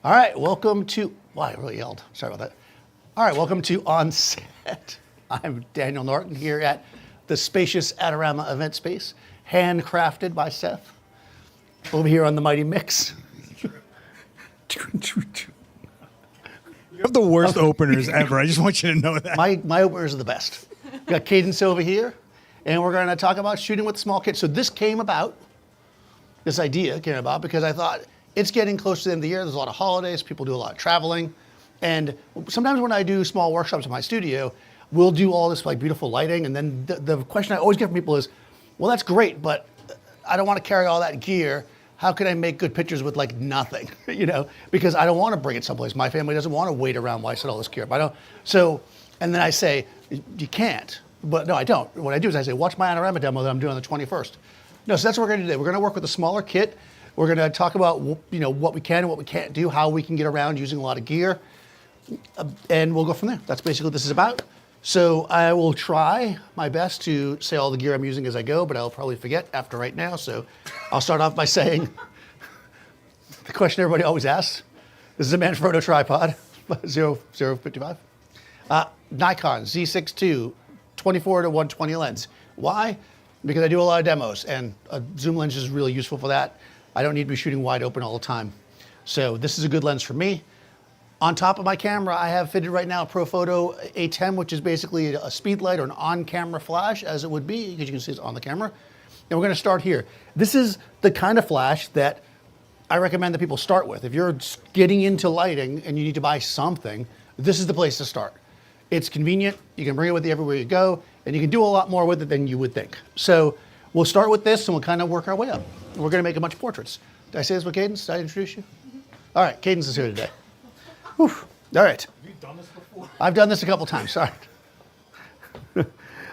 All right, welcome to, wow, I really yelled. Sorry about that. All right, welcome to OnSet. I'm Daniel Norton here at the spacious Adorama event space, handcrafted by Seth. Over here on the Mighty Mix. You have the worst openers ever. I just want you to know that. My openers are the best. We got Cadence over here, and we're going to talk about shooting with small kits. So this idea came about because I thought it's getting close to the end of the year. There's a lot of holidays. People do a lot of traveling. And sometimes when I do small workshops in my studio, we'll do all this like beautiful lighting. And then the question I always get from people is, well, that's great, but I don't want to carry all that gear. How can I make good pictures with like nothing, you know? Because I don't want to bring it someplace. My family doesn't want to wait around while I set all this gear up. I don't. So, and then I say, you can't. But no, I don't. What I do is I say, watch my Adorama demo that I'm doing on the 21st. No, so that's what we're going to do today. We're going to work with a smaller kit. We're going to talk about, you know, what we can and what we can't do, how we can get around using a lot of gear, and we'll go from there. That's basically what this is about. So I will try my best to say all the gear I'm using as I go, but I'll probably forget after right now. So I'll start off by saying the question everybody always asks. This is a Manfrotto tripod, 055. Nikon Z6ii, 24 to 120 lens. Why? Because I do a lot of demos, and a zoom lens is really useful for that. I don't need to be shooting wide open all the time. So this is a good lens for me. On top of my camera, I have fitted right now a Profoto A10, which is basically a speed light or an on-camera flash, as it would be, because you can see it's on the camera. And we're gonna start here. This is the kind of flash that I recommend that people start with. If you're getting into lighting and you need to buy something, this is the place to start. It's convenient, you can bring it with you everywhere you go, and you can do a lot more with it than you would think. So we'll start with this and we'll kind of work our way up. We're gonna make a bunch of portraits. Did I say this with Cadence? Did I introduce you? All right, Cadence is here today. Whew. All right. Have you done this before? I've done this a couple times, sorry.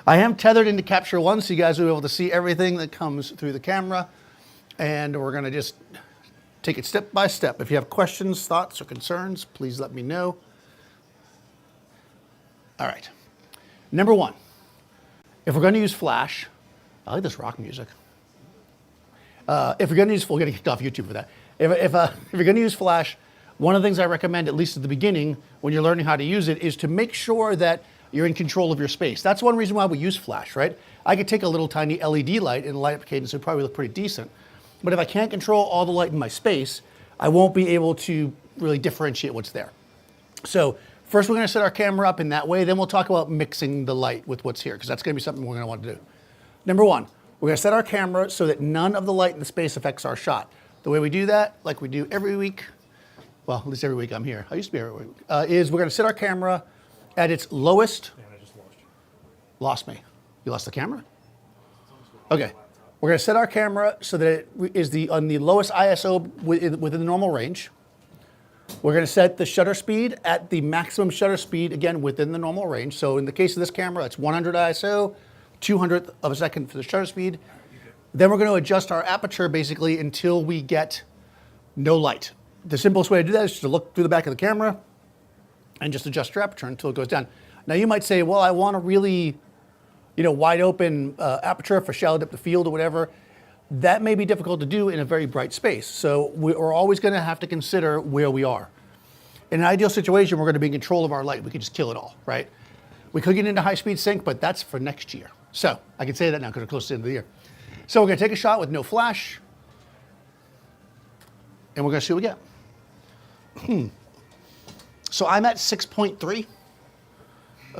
I am tethered into Capture One, so you guys will be able to see everything that comes through the camera. And we're gonna just take it step by step. If you have questions, thoughts, or concerns, please let me know. All right. Number one, if we're gonna use flash, I like this rock music. If you're gonna use, we'll get kicked off YouTube for that. If you're gonna use flash, one of the things I recommend, at least at the beginning, when you're learning how to use it, is to make sure that you're in control of your space. That's one reason why we use flash, right? I could take a little tiny LED light and light up Cadence, it would probably look pretty decent. But if I can't control all the light in my space, I won't be able to really differentiate what's there. So first we're gonna set our camera up in that way, then we'll talk about mixing the light with what's here, because that's gonna be something we're gonna want to do. Number one, we're gonna set our camera so that none of the light in the space affects our shot. The way we do that, like we do every week, well, at least every week I'm here, I used to be every week, is we're gonna set our camera at its lowest. Man, I just lost you. Lost me. You lost the camera? Okay. We're gonna set our camera so that it is on the lowest ISO within the normal range. We're gonna set the shutter speed at the maximum shutter speed, again, within the normal range. So in the case of this camera, it's 100 ISO, 200th of a second for the shutter speed. Then we're gonna adjust our aperture basically until we get no light. The simplest way to do that is just to look through the back of the camera and just adjust your aperture until it goes down. Now you might say, well, I want a really, you know, wide open aperture for shallow depth of field or whatever. That may be difficult to do in a very bright space. So we're always gonna have to consider where we are. In an ideal situation, we're gonna be in control of our light. We could just kill it all, right? We could get into high-speed sync, but that's for next year. So I can say that now because we're close to the end of the year. So we're gonna take a shot with no flash, and we're gonna see what we get. So I'm at 6.3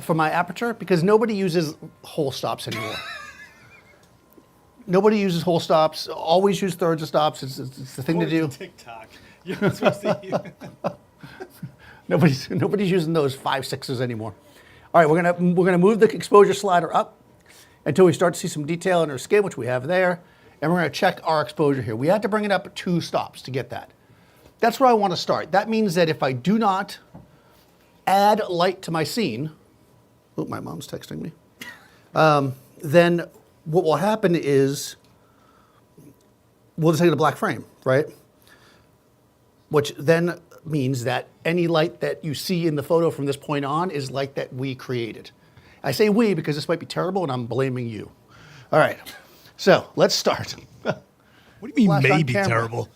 for my aperture because nobody uses whole stops anymore. Nobody uses whole stops. Always use thirds of stops. It's the thing to do. TikTok. You're not supposed to Nobody's using those 5/6s anymore. All right, we're gonna move the exposure slider up until we start to see some detail in our scale, which we have there, and we're gonna check our exposure here. We have to bring it up 2 stops to get that. That's where I want to start. That means that if I do not add light to my scene, oh, my mom's texting me, then what will happen is we'll just take a black frame, right? Which then means that any light that you see in the photo from this point on is light that we created. I say we because this might be terrible and I'm blaming you. All right, so let's start. What do you mean Flash on maybe camera. terrible?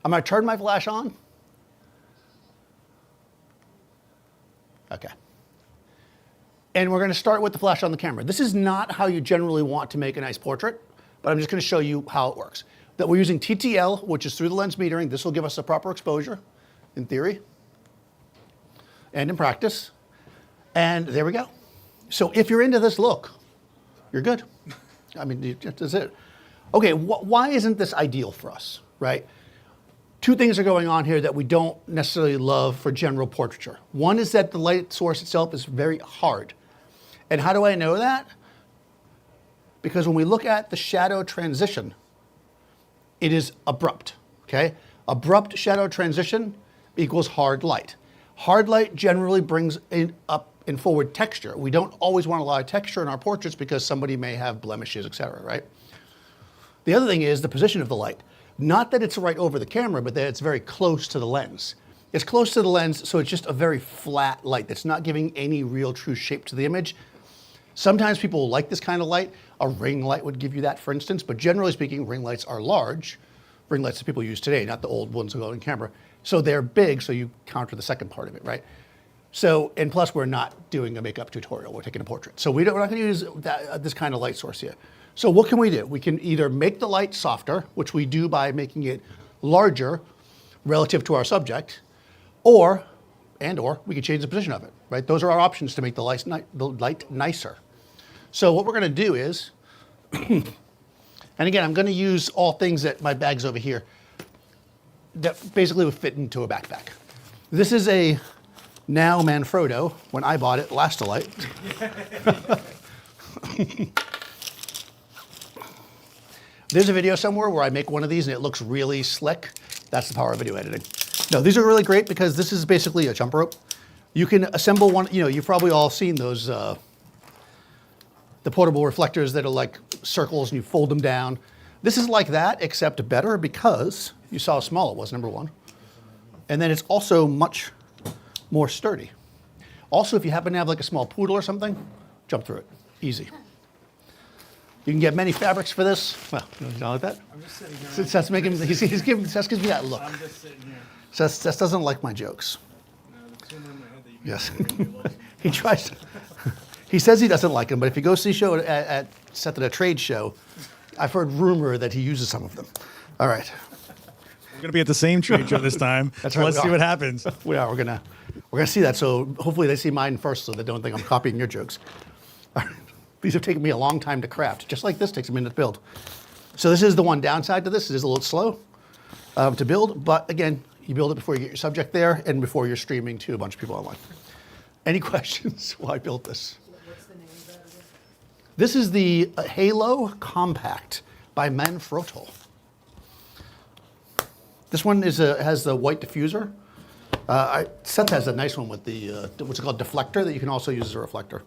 I'm going to turn my flash on. Okay. And we're going to start with the flash on the camera. This is not how you generally want to make a nice portrait, but I'm just going to show you how it works. That we're using TTL, which is through the lens metering. This will give us a proper exposure, in theory, and in practice. And there we go. So if you're into this look, you're good. I mean, that's it. Okay, why isn't this ideal for us, right? Two things are going on here that we don't necessarily love for general portraiture. One is that the light source itself is very hard. And how do I know that? Because when we look at the shadow transition, it is abrupt, okay? Abrupt shadow transition equals hard light. Hard light generally brings up and forward texture. We don't always want a lot of texture in our portraits because somebody may have blemishes, et cetera, right? The other thing is the position of the light. Not that it's right over the camera, but that it's very close to the lens. It's close to the lens, so it's just a very flat light that's not giving any real true shape to the image. Sometimes people like this kind of light. A ring light would give you that, for instance, but generally speaking, ring lights are large. Ring lights that people use today, not the old ones that go in camera. So they're big, so you counter the second part of it, right? So, and plus we're not doing a makeup tutorial, we're taking a portrait. So we're not gonna use this kind of light source here. So what can we do? We can either make the light softer, which we do by making it larger relative to our subject, or we can change the position of it, right? Those are our options to make the light nicer. So what we're gonna do is, and again, I'm gonna use all things that my bag's over here that basically would fit into a backpack. This is a now Manfrotto, when I bought it, Lastolite. There's a video somewhere where I make one of these and it looks really slick. That's the power of video editing. No, these are really great because this is basically a jump rope. You can assemble one, you know, you've probably all seen those, the portable reflectors that are like circles and you fold them down. This is like that, except better because you saw how small it was, number one. And then it's also much more sturdy. Also, if you happen to have like a small poodle or something, jump through it, easy. You can get many fabrics for this. Well, you don't like that? I'm just sitting here. Seth's making, Seth gives me that look. I'm just sitting here. Seth doesn't like my jokes. No, the tumor in my head that you yes. He tries to, he says he doesn't like them, but if you go see a show at Seth at a trade show, I've heard rumor that he uses some of them. All right. We're going to be at the same trade show this time. That's right. Let's see what happens. We are. We're gonna see that. So hopefully they see mine first, so they don't think I'm copying your jokes. All right. These have taken me a long time to craft, just like this takes a minute to build. So this is the one downside to this. It is a little slow to build, but again, you build it before you get your subject there and before you're streaming to a bunch of people online. Any questions while I built this? What's the name of that again? This is the Halo Compact by Manfrotto. This one is has the white diffuser. Seth has a nice one with the, what's it called, deflector that you can also use as a reflector.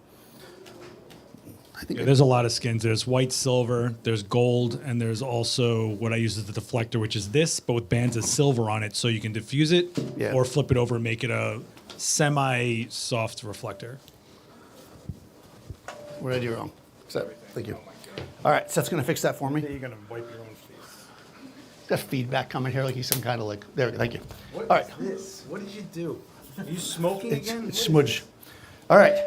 I think there's a lot of skins. There's white, silver, there's gold, and there's also what I use as the deflector, which is this, but with bands of silver on it, so you can diffuse it or flip it over and make it a semi-soft reflector. What did I do wrong? Seth, thank you. All right, Seth's gonna fix that for me. You're gonna wipe your own face. Got feedback coming here like he's some kind of like, there, thank you. What All right. is this? What did you do? Are you smoking again? It's smudge. All right.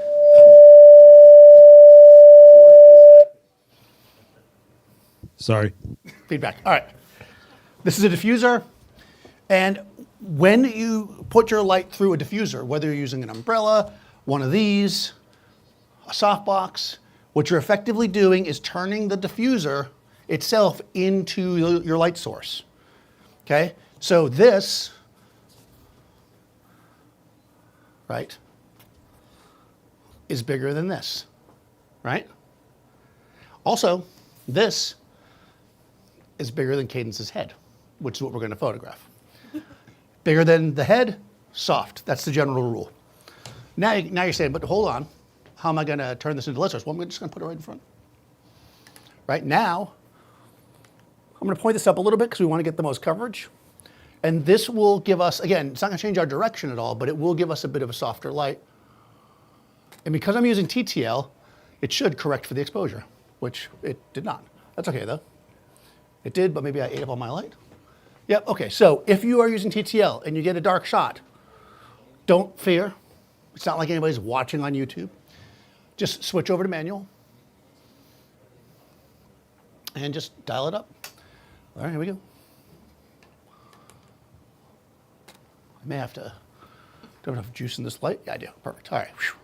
Sorry. Feedback. All right. This is a diffuser. And when you put your light through a diffuser, whether you're using an umbrella, one of these, a softbox, what you're effectively doing is turning the diffuser itself into your light source. Okay? So this, right, is bigger than this, right? Also, this is bigger than Cadence's head, which is what we're going to photograph. Bigger than the head, soft. That's the general rule. Now you're saying, but hold on. How am I going to turn this into light source? Well, I'm just going to put it right in front. Right now, I'm going to point this up a little bit because we want to get the most coverage. And this will give us, again, it's not going to change our direction at all, but it will give us a bit of a softer light. And because I'm using TTL, it should correct for the exposure, which it did not. That's okay, though. It did, but maybe I ate up all my light. Yep, okay, so if you are using TTL and you get a dark shot, don't fear. It's not like anybody's watching on YouTube. Just switch over to manual and just dial it up. All right, here we go. I may have to, do I have enough juice in this light? Yeah, I do, perfect, all right. Whew.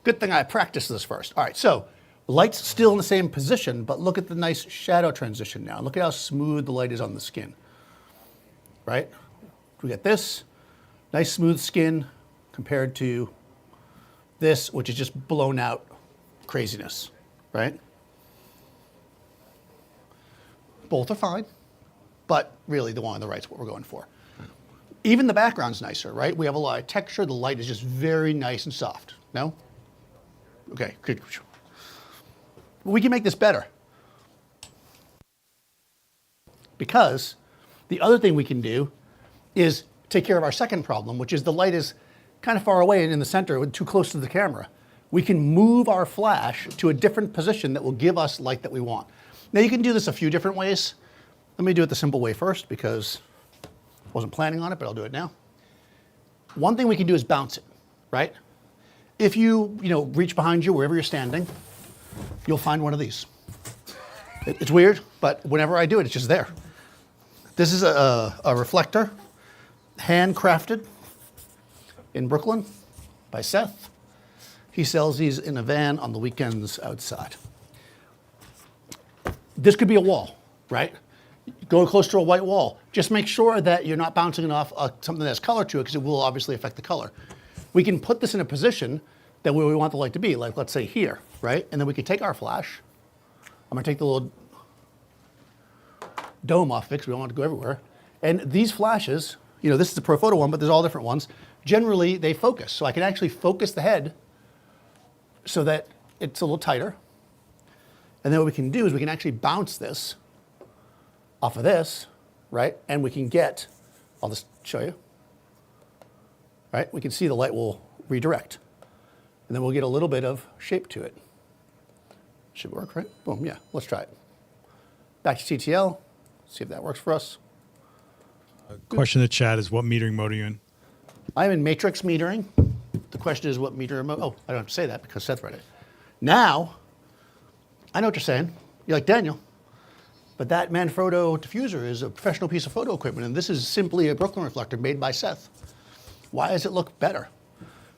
Good thing I practiced this first. All right, so light's still in the same position, but look at the nice shadow transition now. Look at how smooth the light is on the skin, right? We get this, nice smooth skin compared to this, which is just blown out craziness, right? Both are fine, but really the one on the right is what we're going for. Even the background's nicer, right? We have a lot of texture. The light is just very nice and soft. No? Okay, good. We can make this better. Because the other thing we can do is take care of our second problem, which is the light is kind of far away and in the center, too close to the camera. We can move our flash to a different position that will give us light that we want. Now you can do this a few different ways. Let me do it the simple way first because I wasn't planning on it, but I'll do it now. One thing we can do is bounce it, right? If you reach behind you wherever you're standing, you'll find one of these. It's weird, but whenever I do it, it's just there. This is a reflector, handcrafted in Brooklyn by Seth. He sells these in a van on the weekends outside. This could be a wall, right? Go close to a white wall. Just make sure that you're not bouncing it off something that has color to it because it will obviously affect the color. We can put this in a position that where we want the light to be, like let's say here, right? And then we can take our flash. I'm gonna take the little dome off it because we don't want it to go everywhere. And these flashes, this is the Profoto one, but there's all different ones. Generally, they focus. So I can actually focus the head so that it's a little tighter. And then what we can do is we can actually bounce this off of this, right? And we can get, I'll just show you, right? We can see the light will redirect. And then we'll get a little bit of shape to it. Should work, right? Boom, yeah, let's try it. Back to TTL, see if that works for us. Question in the chat is what metering mode are you in? I'm in matrix metering. The question is what meter mode, oh, I don't have to say that because Seth read it. Now, I know what you're saying. You're like, Daniel, but that Manfrotto diffuser is a professional piece of photo equipment, and this is simply a Brooklyn reflector made by Seth. Why does it look better?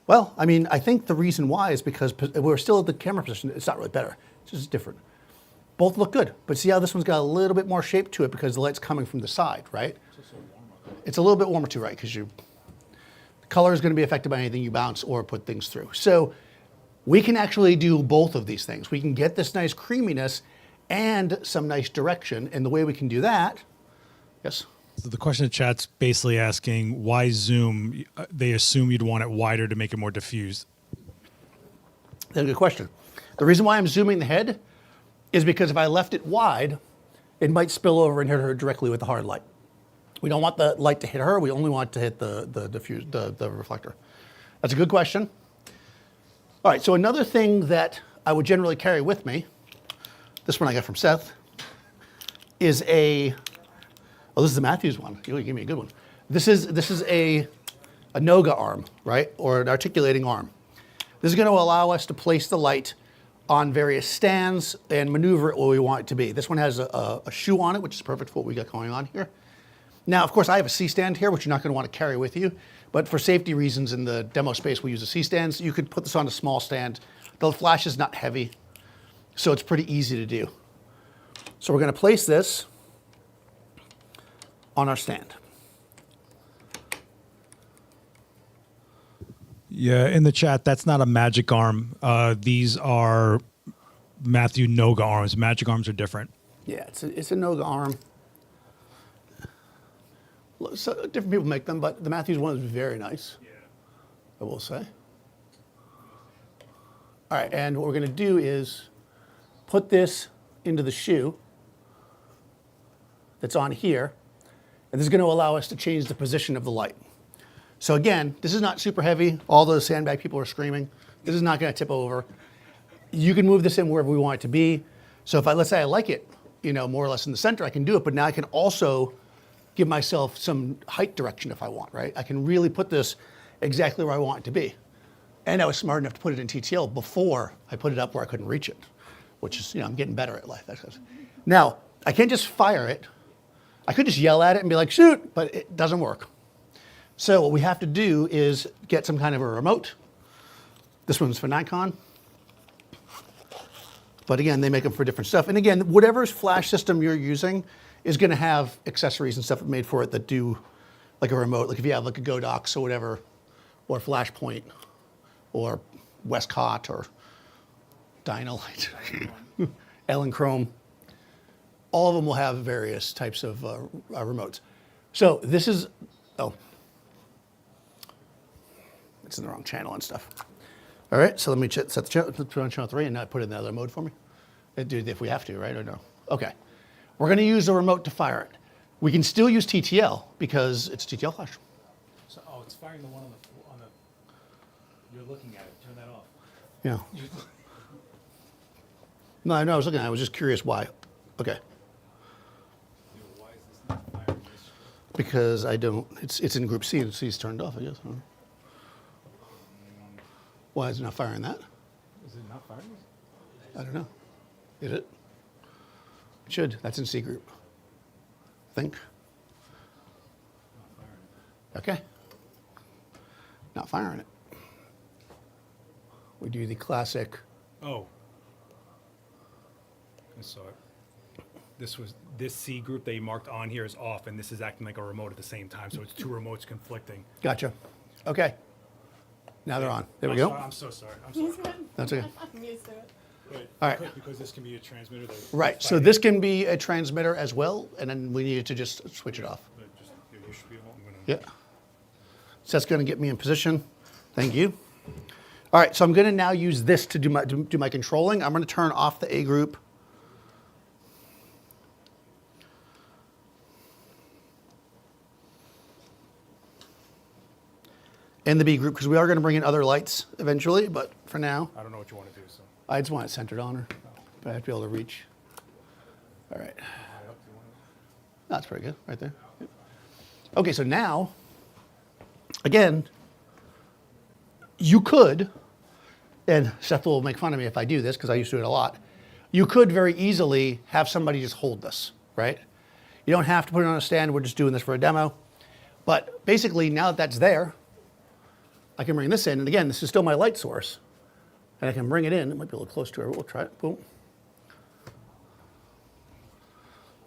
Well, I mean, I think the reason why is because we're still at the camera position. It's not really better. It's just different. Both look good, but see how this one's got a little bit more shape to it because the light's coming from the side, right? It's a little bit warmer too, right? Because the color is going to be affected by anything you bounce or put things through. So we can actually do both of these things. We can get this nice creaminess and some nice direction. And the way we can do that, yes? So the question in the chat's basically asking why zoom? They assume you'd want it wider to make it more diffused. That's a good question. The reason why I'm zooming the head is because if I left it wide, it might spill over and hit her directly with the hard light. We don't want the light to hit her. We only want it to hit the reflector. That's a good question. All right, so another thing that I would generally carry with me, this one I got from Seth, is this is the Matthews one. You gave me a good one. This is a Noga arm, right? Or an articulating arm. This is going to allow us to place the light on various stands and maneuver it where we want it to be. This one has a shoe on it, which is perfect for what we got going on here. Now, of course, I have a C-stand here, which you're not going to want to carry with you. But for safety reasons in the demo space, we use a C-stand. So you could put this on a small stand. The flash is not heavy, so it's pretty easy to do. So we're going to place this on our stand. Yeah, in the chat, that's not a magic arm. These are Matthew Noga arms. Magic arms are different. Yeah, it's a Noga arm. So different people make them, but the Matthews one is very nice, yeah, I will say. All right, and what we're going to do is put this into the shoe that's on here, and this is going to allow us to change the position of the light. So again, this is not super heavy. All the sandbag people are screaming. This is not going to tip over. You can move this in wherever we want it to be. So if let's say I like it, more or less in the center, I can do it, but now I can also give myself some height direction if I want, right? I can really put this exactly where I want it to be. And I was smart enough to put it in TTL before I put it up where I couldn't reach it, which is, I'm getting better at life. Now, I can't just fire it. I could just yell at it and be like, shoot, but it doesn't work. So what we have to do is get some kind of a remote. This one's for Nikon. But again, they make them for different stuff. And again, whatever flash system you're using is going to have accessories and stuff made for it that do like a remote. Like if you have like a Godox or whatever, or Flashpoint, or Westcott, or Dynalite, Ellen Chrome. All of them will have various types of remotes. So this is, it's in the wrong channel and stuff. All right, so let me set the channel, put on channel 3 and not put it in the other mode for me. If we have to, right, or no? Okay, we're gonna use the remote to fire it. We can still use TTL because it's TTL flash. So, it's firing the one on the, you're looking at it, turn that off. Yeah. No, I was looking at it, I was just curious why. Okay. Why is this not firing this? Because I don't, it's in group C and C's turned off, I guess. Huh? Why is it not firing that? Is it not firing this? I don't know. Is it? It should. That's in C group. I think. Okay. Not firing it. We do the classic. Oh. I saw it. This C group that you marked on here is off, and this is acting like a remote at the same time, so it's two remotes conflicting. Gotcha. Okay. Now they're on. There we go. I'm so sorry. I'm sorry. That's okay. I'm used to it. But All right. because this can be a transmitter. Right. So this can be a transmitter as well, and then we need to just switch it off. You should be able, Yeah. So that's going to get me in position. Thank you. All right. So I'm going to now use this to do my controlling. I'm going to turn off the A group. And the B group, because we are going to bring in other lights eventually, but for now, I don't know what you want to do, so. I just want it centered on her, but I have to be able to reach. All right. That's pretty good, right there. Yep. Okay, so now, again, you could, and Seth will make fun of me if I do this, because I used to do it a lot. You could very easily have somebody just hold this, right? You don't have to put it on a stand. We're just doing this for a demo. But basically, now that that's there, I can bring this in, and again, this is still my light source. And I can bring it in. It might be a little close to her. We'll try it. Boom.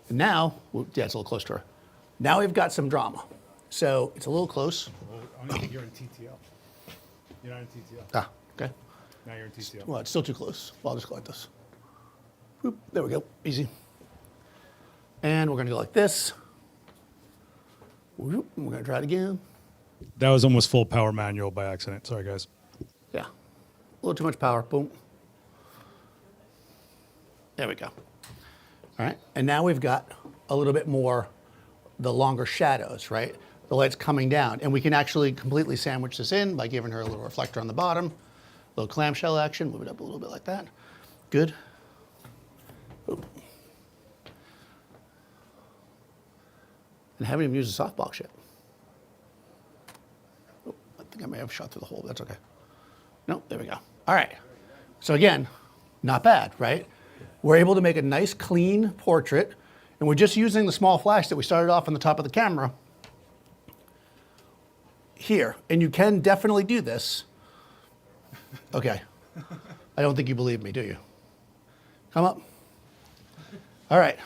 And now, yeah, it's a little close to her. Now we've got some drama. So it's a little close. Well, I don't think you're in TTL. You're not in TTL. Ah, okay. Now you're in TTL. Well, it's still too close. Well, I'll just go like this. Boop. There we go. Easy. And we're going to go like this. Whoop. We're going to try it again. That was almost full power manual by accident. Sorry, guys. Yeah. A little too much power. Boom. There we go. All right. And now we've got a little bit more, the longer shadows, right? The light's coming down. And we can actually completely sandwich this in by giving her a little reflector on the bottom, a little clamshell action. Move it up a little bit like that. Good. Oop. And I haven't even used the softbox yet. Oh, I think I may have shot through the hole, but that's okay. No, there we go. All right. So again, not bad, right? We're able to make a nice, clean portrait, and we're just using the small flash that we started off on the top of the camera here. And you can definitely do this. Okay. I don't think you believe me, do you? Come up. All right.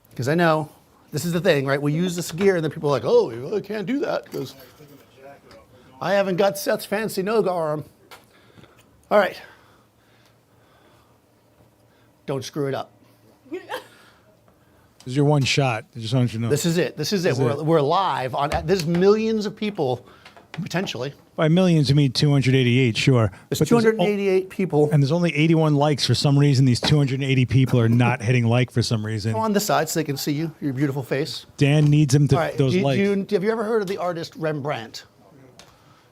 Because I know this is the thing, right? We use this gear, and then people are like, oh, you really can't do that because I haven't got Seth's fancy Noga arm. All right. Don't screw it up. This is your one shot. I just want you to know. This is it. This is it. We're live on. There's millions of people, potentially. By millions, you mean 288, sure. There's But 288 people. And there's only 81 likes. For some reason, these 280 people are not hitting like for some reason. On the side so they can see you, your beautiful face. Dan needs them to All right. those likes. Have you ever heard of the artist Rembrandt?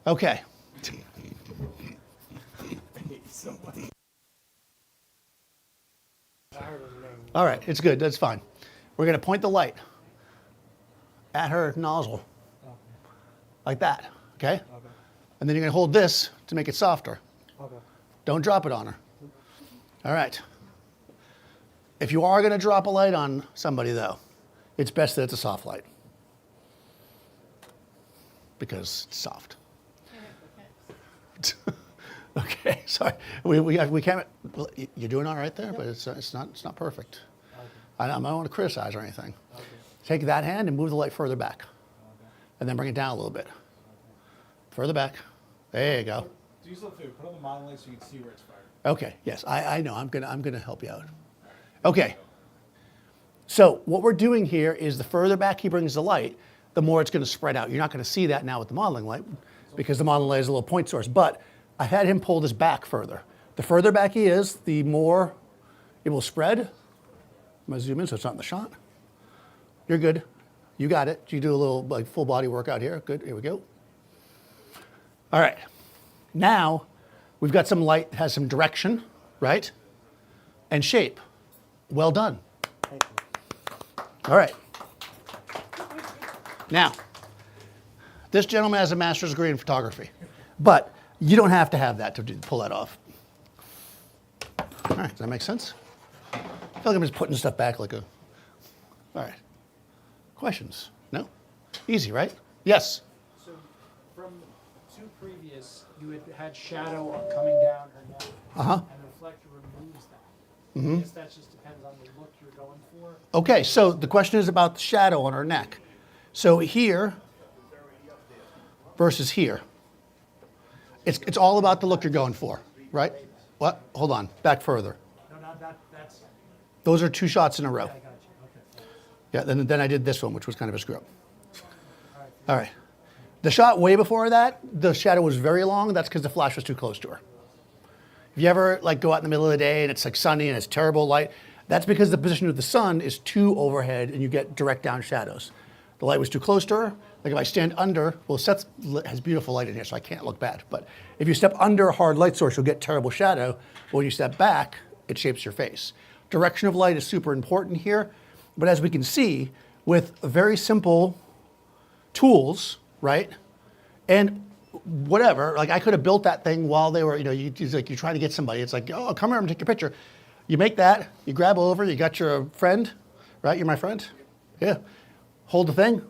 Okay. All right, it's good. That's fine. We're going to point the light at her nozzle, like that, okay? And then you're gonna hold this to make it softer. Okay. Don't drop it on her. All right. If you are gonna drop a light on somebody though, it's best that it's a soft light because it's soft. Okay, sorry. We can't. You're doing all right there, but it's not perfect. I don't want to criticize or anything. Take that hand and move the light further back, and then bring it down a little bit. Further back. There you go. Do yourself a favor. Put on the model light so you can see where it's fired. Okay. Yes, I know. I'm gonna help you out. Okay. So what we're doing here is the further back he brings the light, the more it's going to spread out. You're not going to see that now with the modeling light because the modeling light is a little point source. But I had him pull this back further. The further back he is, the more it will spread. I'm going to zoom in so it's not in the shot. You're good. You got it. You do a little like full body workout here. Good. Here we go. All right. Now we've got some light that has some direction, right? And shape. Well done. Thank you. All right. Now, this gentleman has a master's degree in photography, but you don't have to have that to pull that off. All right, does that make sense? I feel like I'm just putting stuff back like a, all right. Questions? No? Easy, right? Yes? So from two previous, you had shadow coming down her neck, Uh-huh. and the reflector removes that. I guess that just depends on the look you're going for. Okay, so the question is about the shadow on her neck. So here versus here. It's all about the look you're going for, right? What? Hold on, back further. No, not that, that's, Those are 2 shots in a row. I got you, okay. Yeah, then I did this one, which was kind of a screw up. All right. The shot way before that, the shadow was very long. That's because the flash was too close to her. If you ever like go out in the middle of the day and it's like sunny and it's terrible light, that's because the position of the sun is too overhead and you get direct down shadows. The light was too close to her. Like if I stand under, well, Seth has beautiful light in here, so I can't look bad. But if you step under a hard light source, you'll get terrible shadow. But when you step back, it shapes your face. Direction of light is super important here. But as we can see, with very simple tools, right? And whatever, like I could have built that thing while they were, it's like you're trying to get somebody. It's like, oh, come here, I'm gonna take your picture. You make that, you grab over, you got your friend, right? You're my friend? Yeah. Hold the thing,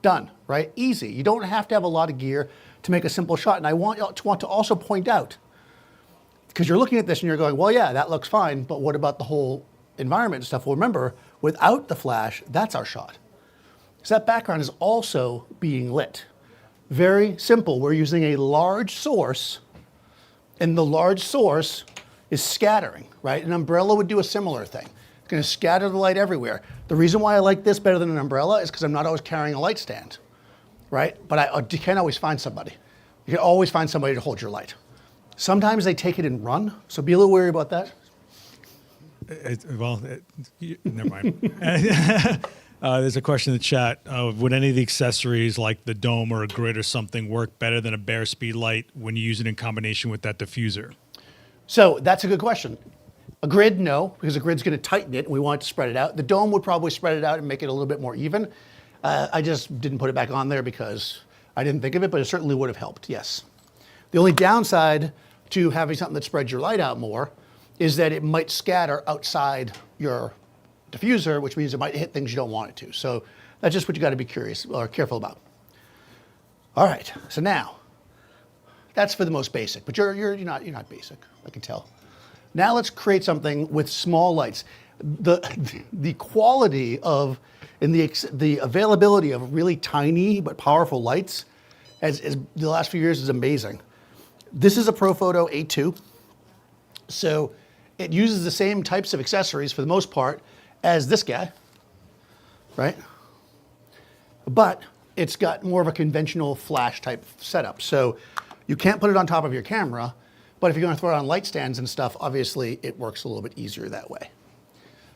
done, right? Easy. You don't have to have a lot of gear to make a simple shot. And I want to also point out, because you're looking at this and you're going, well, yeah, that looks fine, but what about the whole environment and stuff? Well, remember, without the flash, that's our shot. So that background is also being lit. Very simple. We're using a large source, and the large source is scattering, right? An umbrella would do a similar thing. It's going to scatter the light everywhere. The reason why I like this better than an umbrella is because I'm not always carrying a light stand, right? But you can't always find somebody. You can always find somebody to hold your light. Sometimes they take it and run, so be a little wary about that. Never mind. There's a question in the chat. Would any of the accessories like the dome or a grid or something work better than a bare speed light when you use it in combination with that diffuser? So that's a good question. A grid, no, because a grid's going to tighten it and we want it to spread it out. The dome would probably spread it out and make it a little bit more even. I just didn't put it back on there because I didn't think of it, but it certainly would have helped, yes. The only downside to having something that spreads your light out more is that it might scatter outside your diffuser, which means it might hit things you don't want it to. So that's just what you got to be curious or careful about. All right, so now that's for the most basic, but you're not basic, I can tell. Now let's create something with small lights. The quality of and the availability of really tiny but powerful lights as the last few years is amazing. This is a Profoto A2, so it uses the same types of accessories for the most part as this guy, right? But it's got more of a conventional flash type setup. So you can't put it on top of your camera, but if you're gonna throw it on light stands and stuff, obviously it works a little bit easier that way.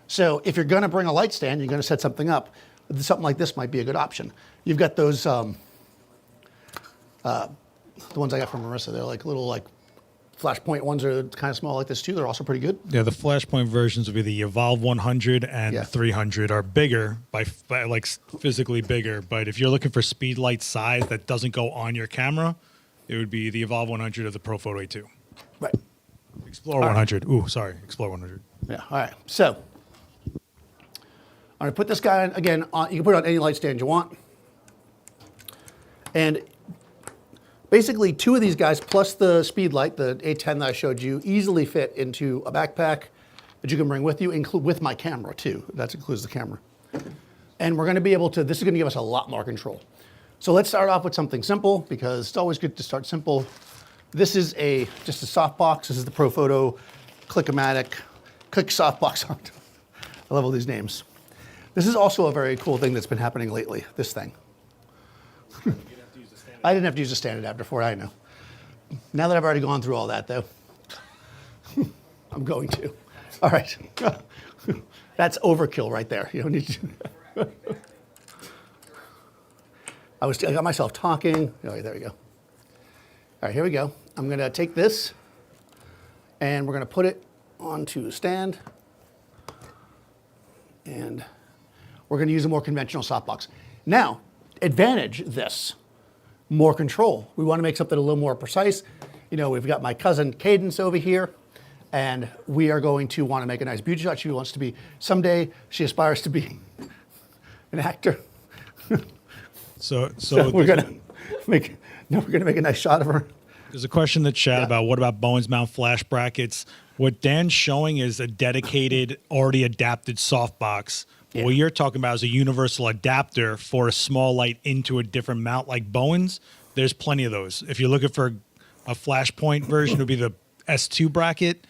So if you're gonna bring a light stand, you're gonna set something up, something like this might be a good option. You've got those, the ones I got from Marissa, they're like little Flashpoint ones are kind of small like this too. They're also pretty good. Yeah, the Flashpoint versions would be the Evolve 100 and Yeah. 300 are bigger by like physically bigger. But if you're looking for speed light size that doesn't go on your camera, it would be the Evolve 100 or the Profoto A2. Right. Explore 100. Ooh, sorry, Explore 100. Yeah. All right. So I'm gonna put this guy on, again. You can put it on any light stand you want, and basically, 2 of these guys plus the speed light, the A10 that I showed you, easily fit into a backpack that you can bring with you, include with my camera too. That includes the camera. And we're going to be able to, this is going to give us a lot more control. So let's start off with something simple because it's always good to start simple. This is just a softbox. This is the Profoto Click-O-Matic, Click Softbox art. I love all these names. This is also a very cool thing that's been happening lately, this thing. I didn't have to use a stand adapter for it, I know. Now that I've already gone through all that, though, I'm going to. All right. That's overkill right there. You don't need to. I got myself talking. Oh, there we go. All right, here we go. I'm going to take this, and we're going to put it onto a stand, and we're going to use a more conventional softbox. Now, advantage this. More control. We want to make something a little more precise. You know, we've got my cousin Cadence over here, and we are going to want to make a nice beauty shot. She wants to be, someday she aspires to be an actor. So we're gonna make a nice shot of her. there's a question in the chat about what about Bowens mount flash brackets. What Dan's showing is a dedicated, already adapted softbox. Yeah. What you're talking about is a universal adapter for a small light into a different mount like Bowens. There's plenty of those. If you're looking for a Flashpoint version, it would be the S2 bracket.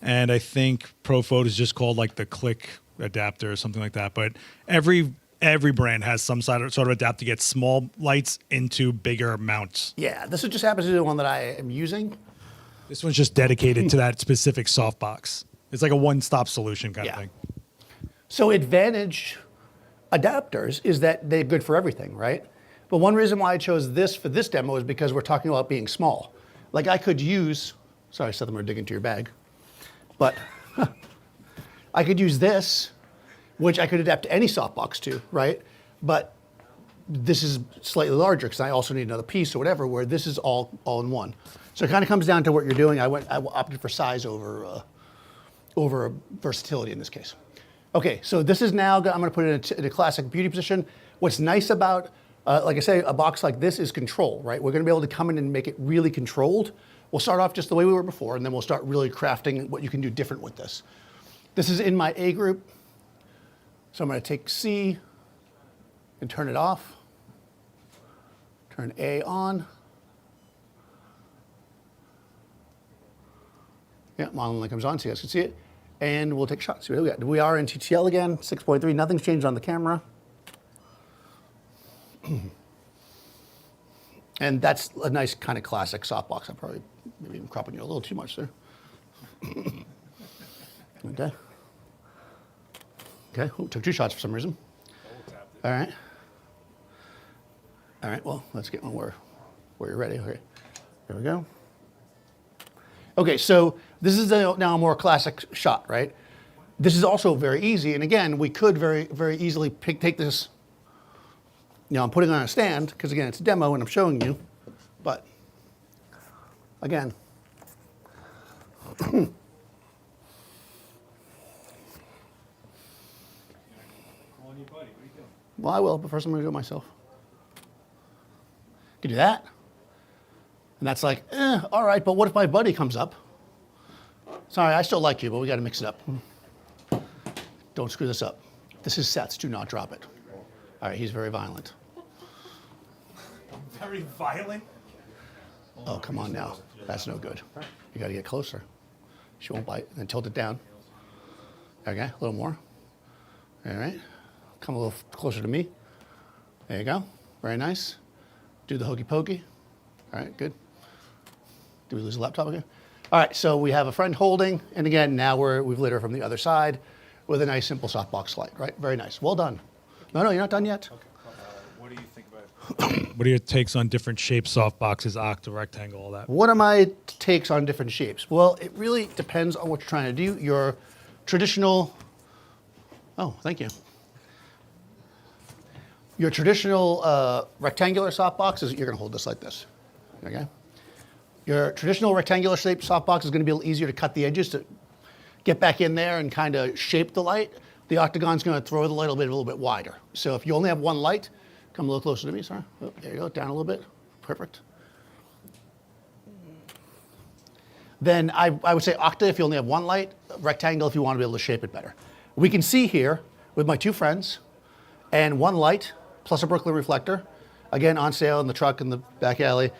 And I think Profoto is just called like the Click adapter or something like that. But every brand has some sort of adapter to get small lights into bigger mounts. Yeah, this just happens to be the one that I am using. This one's just dedicated to that specific softbox. It's like a one-stop solution kind of Yeah. thing. So advantage adapters is that they're good for everything, right? But one reason why I chose this for this demo is because we're talking about being small. Like I could use, sorry, I said I'm gonna dig into your bag, but I could use this, which I could adapt to any softbox to, right? But this is slightly larger because I also need another piece or whatever, where this is all in one. So it kind of comes down to what you're doing. I opted for size over versatility in this case. Okay, so this is now, I'm gonna put it in a classic beauty position. What's nice about, like I say, a box like this is control, right? We're gonna be able to come in and make it really controlled. We'll start off just the way we were before, and then we'll start really crafting what you can do different with this. This is in my A group. So I'm gonna take C and turn it off. Turn A on. Yeah, modeling light comes on so you guys can see it. And we'll take a shot. See what we got. We are in TTL again, 6.3. Nothing's changed on the camera. And that's a nice kind of classic softbox. I'm probably maybe even cropping you a little too much there. Okay. Okay, ooh, took 2 shots for some reason. All right. All right, well, let's get one where you're ready. Okay, here we go. Okay, so this is now a more classic shot, right? This is also very easy, and again, we could very, very easily take this, you know, I'm putting it on a stand, because again, it's a demo and I'm showing you, but again, well, I will, but first I'm gonna do it myself. Can do that. And that's like, all right, but what if my buddy comes up? Sorry, I still like you, but we gotta mix it up. Don't screw this up. This is Seth's, do not drop it. All right, he's very violent. Very violent. Oh, come on now. That's no good. You gotta get closer. She won't bite, and tilt it down. Okay, a little more. All right, come a little closer to me. There you go, very nice. Do the hokey pokey. All right, good. Did we lose the laptop again? All right, so we have a friend holding, and again, now we've lit her from the other side with a nice simple softbox light, right? Very nice, well done. No, you're not done yet. Okay. What do you think about What are your takes on different shapes, softboxes, octa, rectangle, all that? What are my takes on different shapes? Well, it really depends on what you're trying to do. Your traditional, oh, thank you. Your traditional rectangular softbox is, you're gonna hold this like this, okay? Your traditional rectangular shaped softbox is gonna be a little easier to cut the edges to get back in there and kind of shape the light. The octagon's gonna throw the light a little bit wider. So if you only have one light, come a little closer to me, sorry. Oh, there you go, down a little bit, perfect. Then I would say octa if you only have one light, rectangle if you want to be able to shape it better. We can see here with my two friends and one light plus a Brooklyn reflector, again on sale in the truck in the back alley,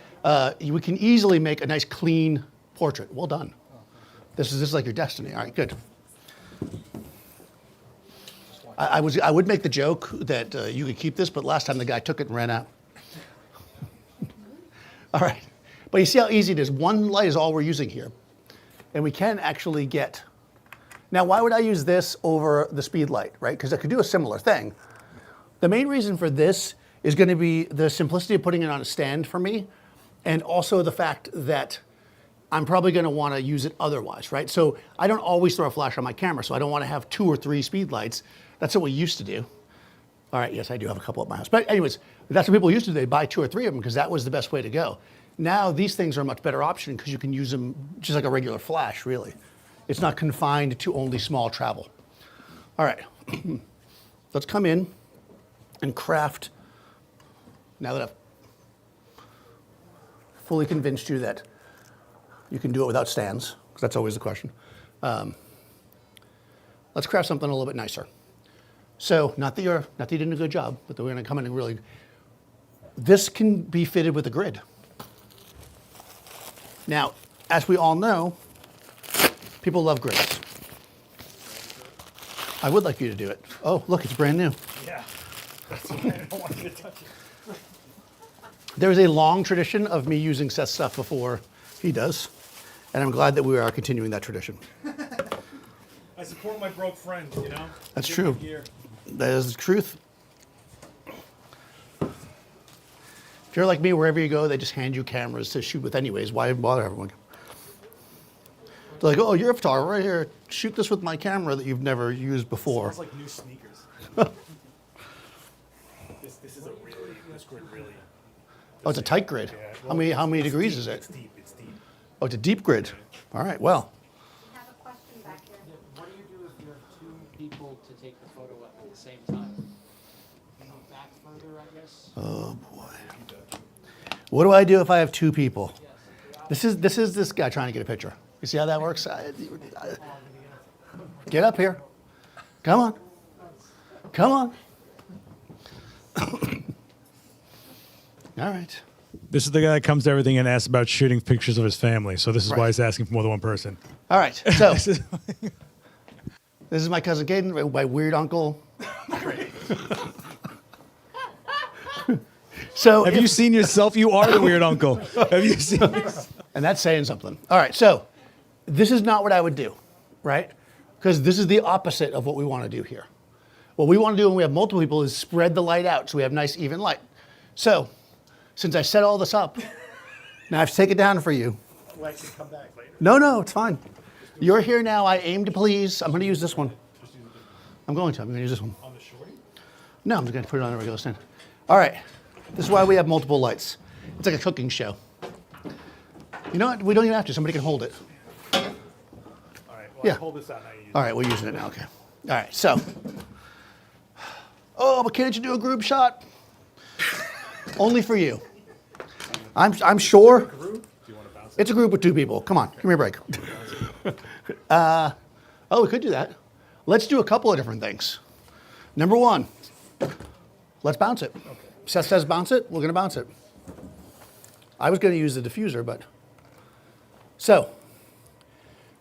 we can easily make a nice clean portrait. Well done. This is like your destiny. All right, good. I would make the joke that you could keep this, but last time the guy took it and ran out. All right, but you see how easy it is. One light is all we're using here. And we can actually get, now why would I use this over the speed light, right? Because I could do a similar thing. The main reason for this is gonna be the simplicity of putting it on a stand for me, and also the fact that I'm probably gonna wanna use it otherwise, right? So I don't always throw a flash on my camera, so I don't wanna have 2 or 3 speed lights. That's what we used to do. All right, yes, I do have a couple at my house. But anyways, that's what people used to do. They'd buy 2 or 3 of them because that was the best way to go. Now these things are a much better option because you can use them just like a regular flash, really. It's not confined to only small travel. All right, let's come in and craft, now that I've fully convinced you that you can do it without stands, because that's always the question. Let's craft something a little bit nicer. So, not that you did a good job, but that we're gonna come in and really, this can be fitted with a grid. Now, as we all know, people love grids. I would like you to do it. Oh, look, it's brand new. Yeah. That's why I don't want you to touch it. There is a long tradition of me using Seth's stuff before he does, and I'm glad that we are continuing that tradition. I support my broke friends, you know? That's Give true. them gear. That is the truth. If you're like me, wherever you go, they just hand you cameras to shoot with anyways. Why bother everyone? They're like, oh, you're a photographer right here. Shoot this with my camera that you've never used before. It's like new sneakers. This is a really, this grid really. Oh, it's a tight grid. Yeah, How many it's degrees deep, is it? It's deep, it's deep. Oh, it's a deep grid. All right, well. I have a question back here. What do you do if you have 2 people to take the photo at the same time? You go back further, I guess? Oh, boy. What do I do if I have 2 people? This is this guy trying to get a picture. You see how that works? Get up here. Come on. Come on. All right. This is the guy that comes to everything and asks about shooting pictures of his family. So this is Right. why he's asking for more than one person. All right. So this is my cousin Caden, my weird uncle. So Have you seen yourself? You are the weird uncle. Have you seen yourself? and that's saying something. All right. So this is not what I would do, right? Because this is the opposite of what we want to do here. What we want to do when we have multiple people is spread the light out so we have nice even light. So since I set all this up, now I have to take it down for you. Well, I can come back later. No, it's fine. You're here now. I aim to please. I'm going to use this one. I'm going to use this one. On the shorty? No, I'm just going to put it on a regular stand. All right. This is why we have multiple lights. It's like a cooking show. You know what? We don't even have to. Somebody can hold it. All right, well, Yeah. hold this out now. You use All right, we're using it now. Okay. All right. So, oh, but can't you do a group shot? Only for you. I'm sure. It's a group with 2 people. Come on, give me a break. Oh, we could do that. Let's do a couple of different things. Number 1, let's bounce it. Okay. Seth says bounce it, we're gonna bounce it. I was gonna use the diffuser, but. So,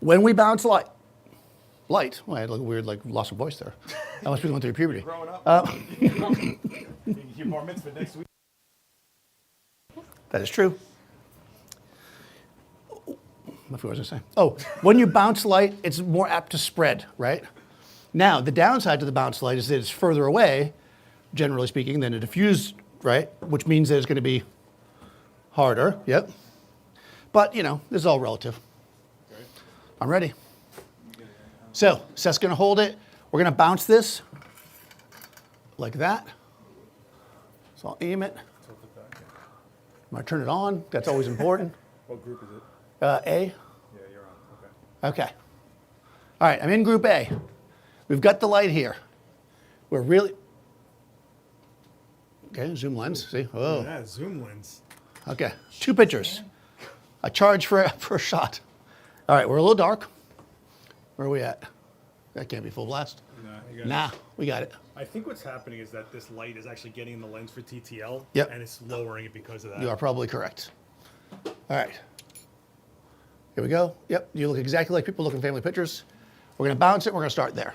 when we bounce light, well, I had like a weird loss of voice there. I must be going through puberty. growing up. Your bar mitzvah next week. That is true. I forgot what I was gonna say. Oh, when you bounce light, it's more apt to spread, right? Now, the downside to the bounce light is that it's further away, generally speaking, than a diffused right? Which means that it's going to be harder. Yep. But, you know, this is all relative. I'm ready. So Seth's going to hold it. We're going to bounce this like that. So I'll aim it. I'm going to turn it on. That's always important. What group is it? A. Yeah, you're on. Okay. Okay. All right, I'm in group A. We've got the light here. We're really, okay, zoom lens, see? Oh, Yeah, zoom lens. okay. 2 pictures. A charge for a shot. All right, we're a little dark. Where are we at? That can't be full blast. Nah, you got it. Nah, we got it. I think what's happening is that this light is actually getting in the lens for TTL, Yep. and it's lowering it because of that. You are probably correct. All right. Here we go. Yep, you look exactly like people look in family pictures. We're going to bounce it. We're going to start there.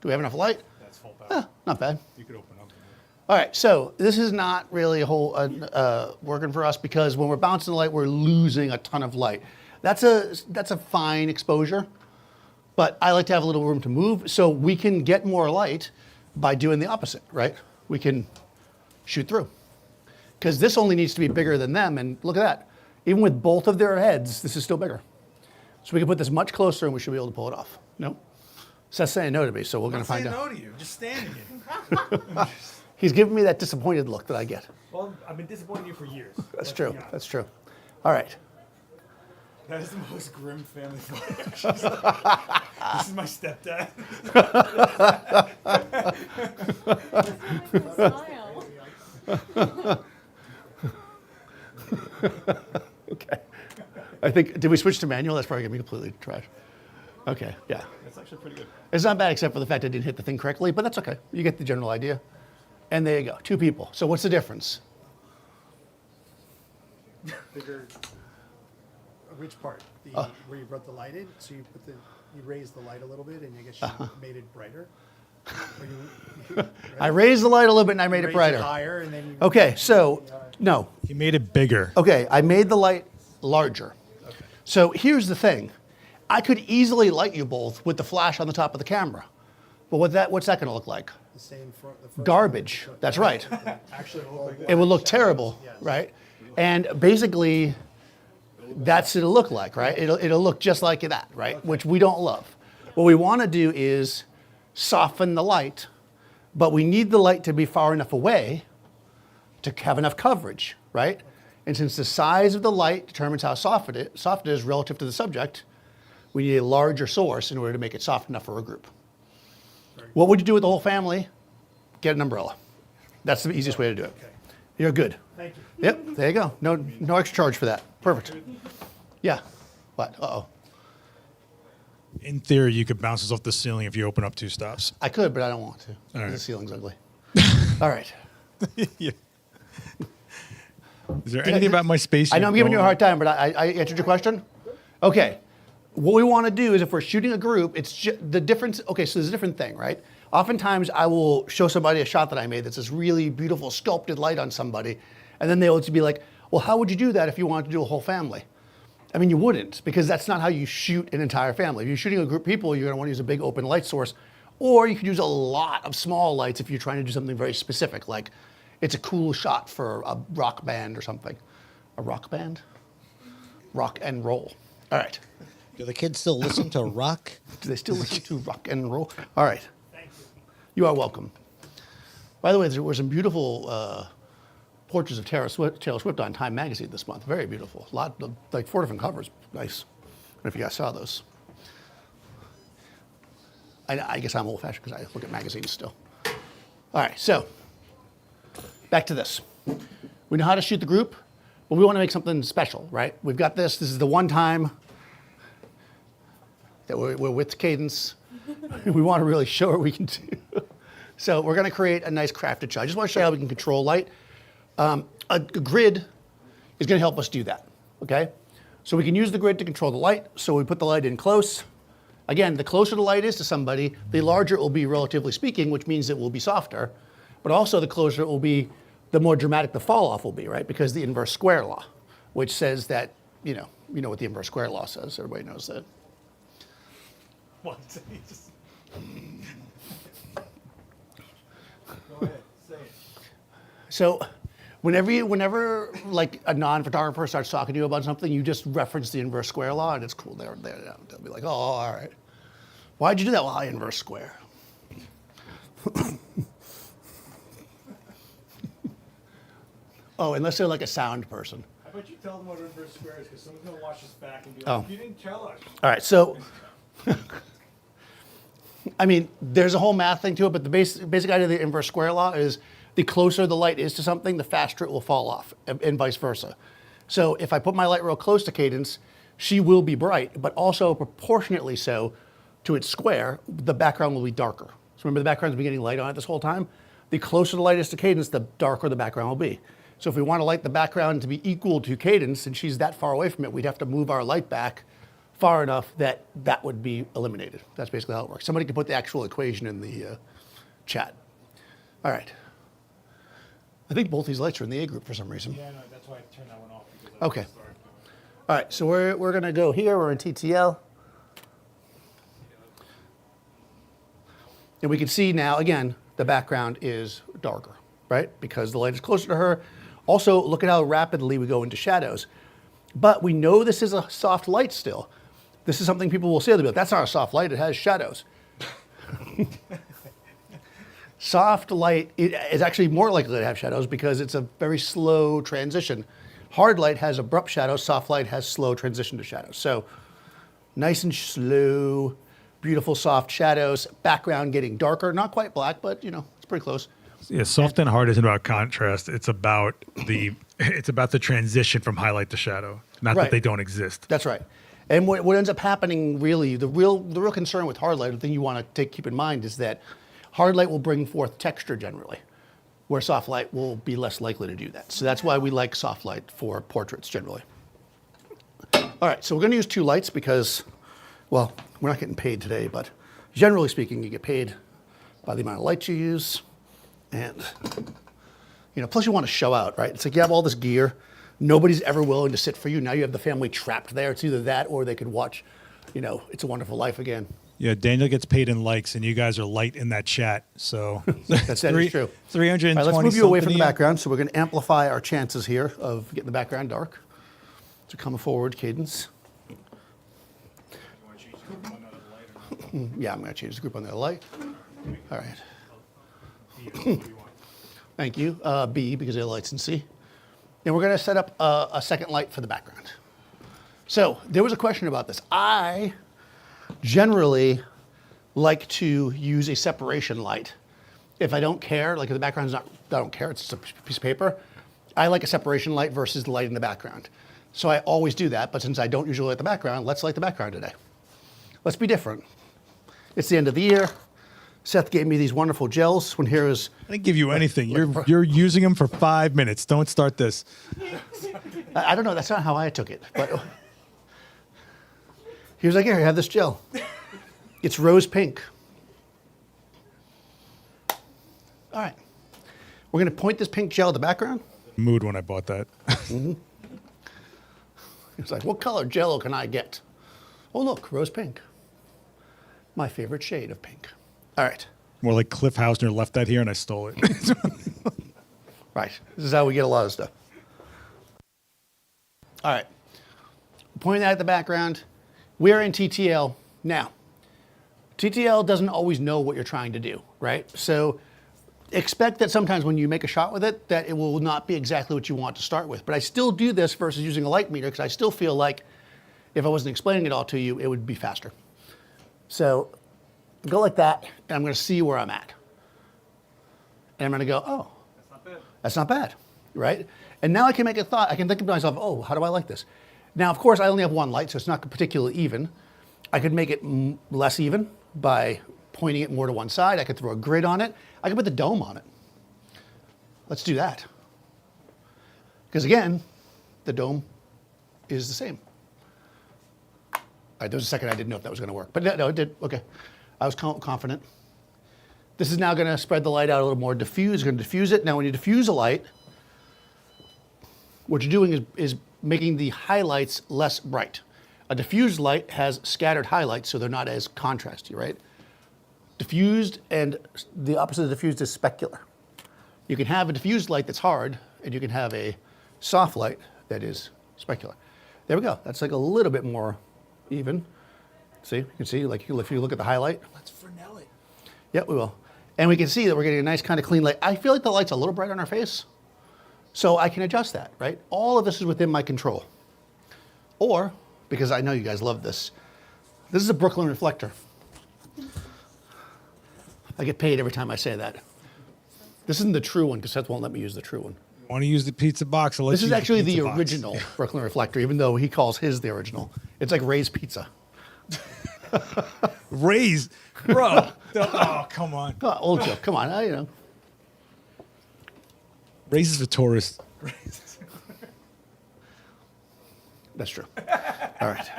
Do we have enough light? That's full power. Not bad. You could open up. All right, so this is not really a whole working for us because when we're bouncing the light, we're losing a ton of light. That's a fine exposure, but I like to have a little room to move so we can get more light by doing the opposite, right? We can shoot through. Because this only needs to be bigger than them, and look at that. Even with both of their heads, this is still bigger. So we can put this much closer and we should be able to pull it off. No? Seth's saying no to me, so we're going to find out. no to you. Just standing here. He's giving me that disappointed look that I get. Well, I've been disappointing you for years. That's true. That's true. All right. That is the most grim family photo. This is my stepdad. Okay. I think, did we switch to manual? That's probably going to be completely trash. Okay, yeah. That's actually pretty good. It's not bad except for the fact I didn't hit the thing correctly, but that's okay. You get the general idea. And there you go, 2 people. So what's the difference? Bigger. Which part? Where you brought the light in? So you raised the light a little bit, and I guess you made it brighter. Or you, I raised the light a little bit and I made it raised brighter. higher, and then you. Okay, so, no. He made it bigger. Okay, I made the light larger. Okay. So here's the thing. I could easily light you both with the flash on the top of the camera. But what's that going to look like? The same front. The first Garbage. That's right. Actually, it looked like It would look terrible, right? And basically, that's what it'll look like, right? It'll look just like that, right? Which we don't love. What we want to do is soften the light, but we need the light to be far enough away to have enough coverage, right? And since the size of the light determines how soft it is relative to the subject, we need a larger source in order to make it soft enough for a group. What would you do with the whole family? Get an umbrella. That's the easiest way to do it. You're good. Thank you. Yep, there you go. No extra charge for that. Perfect. Yeah. What? Uh-oh. In theory, you could bounce this off the ceiling if you open up 2 stops. I could, but I don't want to. All right. The ceiling's ugly. All right. Yeah. Is there anything about my space? I know I'm giving you a hard time, but I answered your question? Okay. What we want to do is if we're shooting a group, it's the difference. Okay, so there's a different thing, right? Oftentimes I will show somebody a shot that I made that's this really beautiful sculpted light on somebody, and then they'll be like, well, how would you do that if you wanted to do a whole family? I mean, you wouldn't, because that's not how you shoot an entire family. If you're shooting a group of people, you're going to want to use a big open light source, or you could use a lot of small lights if you're trying to do something very specific, like it's a cool shot for a rock band or something. A rock band? Rock and roll. All right. Do the kids still listen to rock? Do they still listen to rock and roll? All right. Thank you. You are welcome. By the way, there were some beautiful portraits of Taylor Swift on Time Magazine this month. Very beautiful. A lot, like 4 different covers. Nice. I don't know if you guys saw those. I guess I'm old-fashioned because I look at magazines still. All right, so back to this. We know how to shoot the group, but we want to make something special, right? We've got this. This is the one time that we're with Cadence. We want to really show what we can do. So we're going to create a nice crafted shot. I just want to show you how we can control light. A grid is going to help us do that, okay? So we can use the grid to control the light. So we put the light in close. Again, the closer the light is to somebody, the larger it will be relatively speaking, which means it will be softer. But also the closer it will be, the more dramatic the fall off will be, right? Because the inverse square law, which says that, you know what the inverse square law says. Everybody knows that. What? Go ahead, say it. So Whenever like a non-photographer starts talking to you about something, you just reference the inverse square law, and it's cool. They'll be like, oh, all right. Why'd you do that? Well, I inverse square. Oh, unless they're like a sound person. How about you tell them what inverse square is, because someone's going to watch this back and be Oh. like, you didn't tell us. All right, so, I mean, there's a whole math thing to it, but the basic idea of the inverse square law is the closer the light is to something, the faster it will fall off, and vice versa. So if I put my light real close to Cadence, she will be bright, but also proportionately so to its square, the background will be darker. So remember, the background's been getting light on it this whole time? The closer the light is to Cadence, the darker the background will be. So if we want to light the background to be equal to Cadence, and she's that far away from it, we'd have to move our light back far enough that that would be eliminated. That's basically how it works. Somebody can put the actual equation in the chat. All right. I think both these lights are in the A group for some reason. Yeah, no, that's why I turned that one off. Because Okay. started doing it. All right, so we're going to go here. We're in TTL. And we can see now, again, the background is darker, right? Because the light is closer to her. Also, look at how rapidly we go into shadows. But we know this is a soft light still. This is something people will say, they'll be like, that's not a soft light, it has shadows. Soft light is actually more likely to have shadows because it's a very slow transition. Hard light has abrupt shadows, soft light has slow transition to shadows. So nice and slow, beautiful soft shadows, background getting darker, not quite black, but you know, it's pretty close. Yeah, soft and hard isn't about contrast. It's about the transition from highlight to shadow. Not Right. that they don't exist. That's right. And what ends up happening really, the real concern with hard light, the thing you want to keep in mind is that hard light will bring forth texture generally, where soft light will be less likely to do that. So that's why we like soft light for portraits generally. All right, so we're going to use two lights because, well, we're not getting paid today, but generally speaking, you get paid by the amount of light you use. And, you know, plus you want to show out, right? It's like you have all this gear. Nobody's ever willing to sit for you. Now you have the family trapped there. It's either that or they could watch, you know, It's a Wonderful Life again. Yeah, Daniel gets paid in likes, and you guys are light in that chat. So That is true. 320. All right, let's move you away from the something. background. So we're going to amplify our chances here of getting the background dark. So come forward, Cadence. You want to change the group on another light or not? Yeah, I'm going to change the group on the other light. All right. What do you want? Thank you. B, because the other light's in C. And we're going to set up a second light for the background. So there was a question about this. I generally like to use a separation light. If I don't care, like if the background's not, I don't care, it's just a piece of paper, I like a separation light versus the light in the background. So I always do that, but since I don't usually light the background, let's light the background today. Let's be different. It's the end of the year. Seth gave me these wonderful gels when here is, I didn't give you anything. You're using them for 5 minutes. Don't start this. I don't know, that's not how I took it, but he was like, here, have this gel. It's rose pink. All right. We're going to point this pink gel at the background. Mood when I bought that. It's like, what color Jell-O can I get? Oh, look, rose pink. My favorite shade of pink. All right. More like Cliff Hausner left that here and I stole it. Right. This is how we get a lot of stuff. All right. Pointing that at the background. We're in TTL now. TTL doesn't always know what you're trying to do, right? So expect that sometimes when you make a shot with it, that it will not be exactly what you want to start with. But I still do this versus using a light meter because I still feel like if I wasn't explaining it all to you, it would be faster. So go like that, and I'm going to see where I'm at. And I'm going to go, oh, That's not bad. that's not bad, right? And now I can make a thought. I can think to myself, oh, how do I like this? Now, of course, I only have one light, so it's not particularly even. I could make it less even by pointing it more to one side. I could throw a grid on it. I could put the dome on it. Let's do that. Because again, the dome is the same. All right, there was a second I didn't know if that was going to work. But no, it did. Okay. I was confident. This is now going to spread the light out a little more. Diffuse, going to diffuse it. Now, when you diffuse a light, what you're doing is making the highlights less bright. A diffused light has scattered highlights, so they're not as contrasty, right? Diffused, and the opposite of diffused is specular. You can have a diffused light that's hard and you can have a soft light that is specular. There we go. That's like a little bit more even. See, you can see, like if you look at the highlight. Let's Fresnel it. Yep, we will. And we can see that we're getting a nice kind of clean light. I feel like the light's a little bright on our face, so I can adjust that, right? All of this is within my control. Or, because I know you guys love this is a Brooklyn reflector. I get paid every time I say that. This isn't the true one, because Seth won't let me use the true one. Want to use the pizza box? This is actually the original Brooklyn reflector, even though he calls his the original. It's like Ray's Pizza. Raise, bro. Oh, come on. Oh, old joke. Come on, you know. Raise is for tourists. That's true. All right.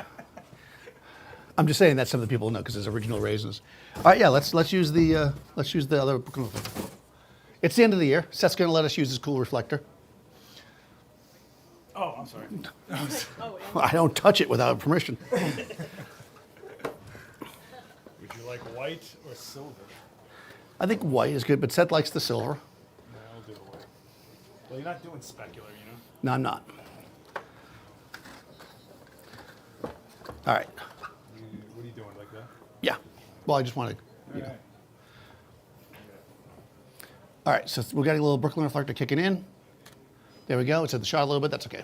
I'm just saying that some of the people know because it's original raisins. All right, yeah. Let's use the other. It's the end of the year. Seth's going to let us use his cool reflector. Oh, I'm sorry. I don't touch it without permission. Would you like white or silver? I think white is good, but Seth likes the silver. No, I'll do white. Well, you're not doing specular, you know? No, I'm not. All right. What are you doing, like that? Yeah. Well, I just want to. All right. All right. So we're getting a little Brooklyn reflector kicking in. There we go. It's at the shot a little bit. That's okay.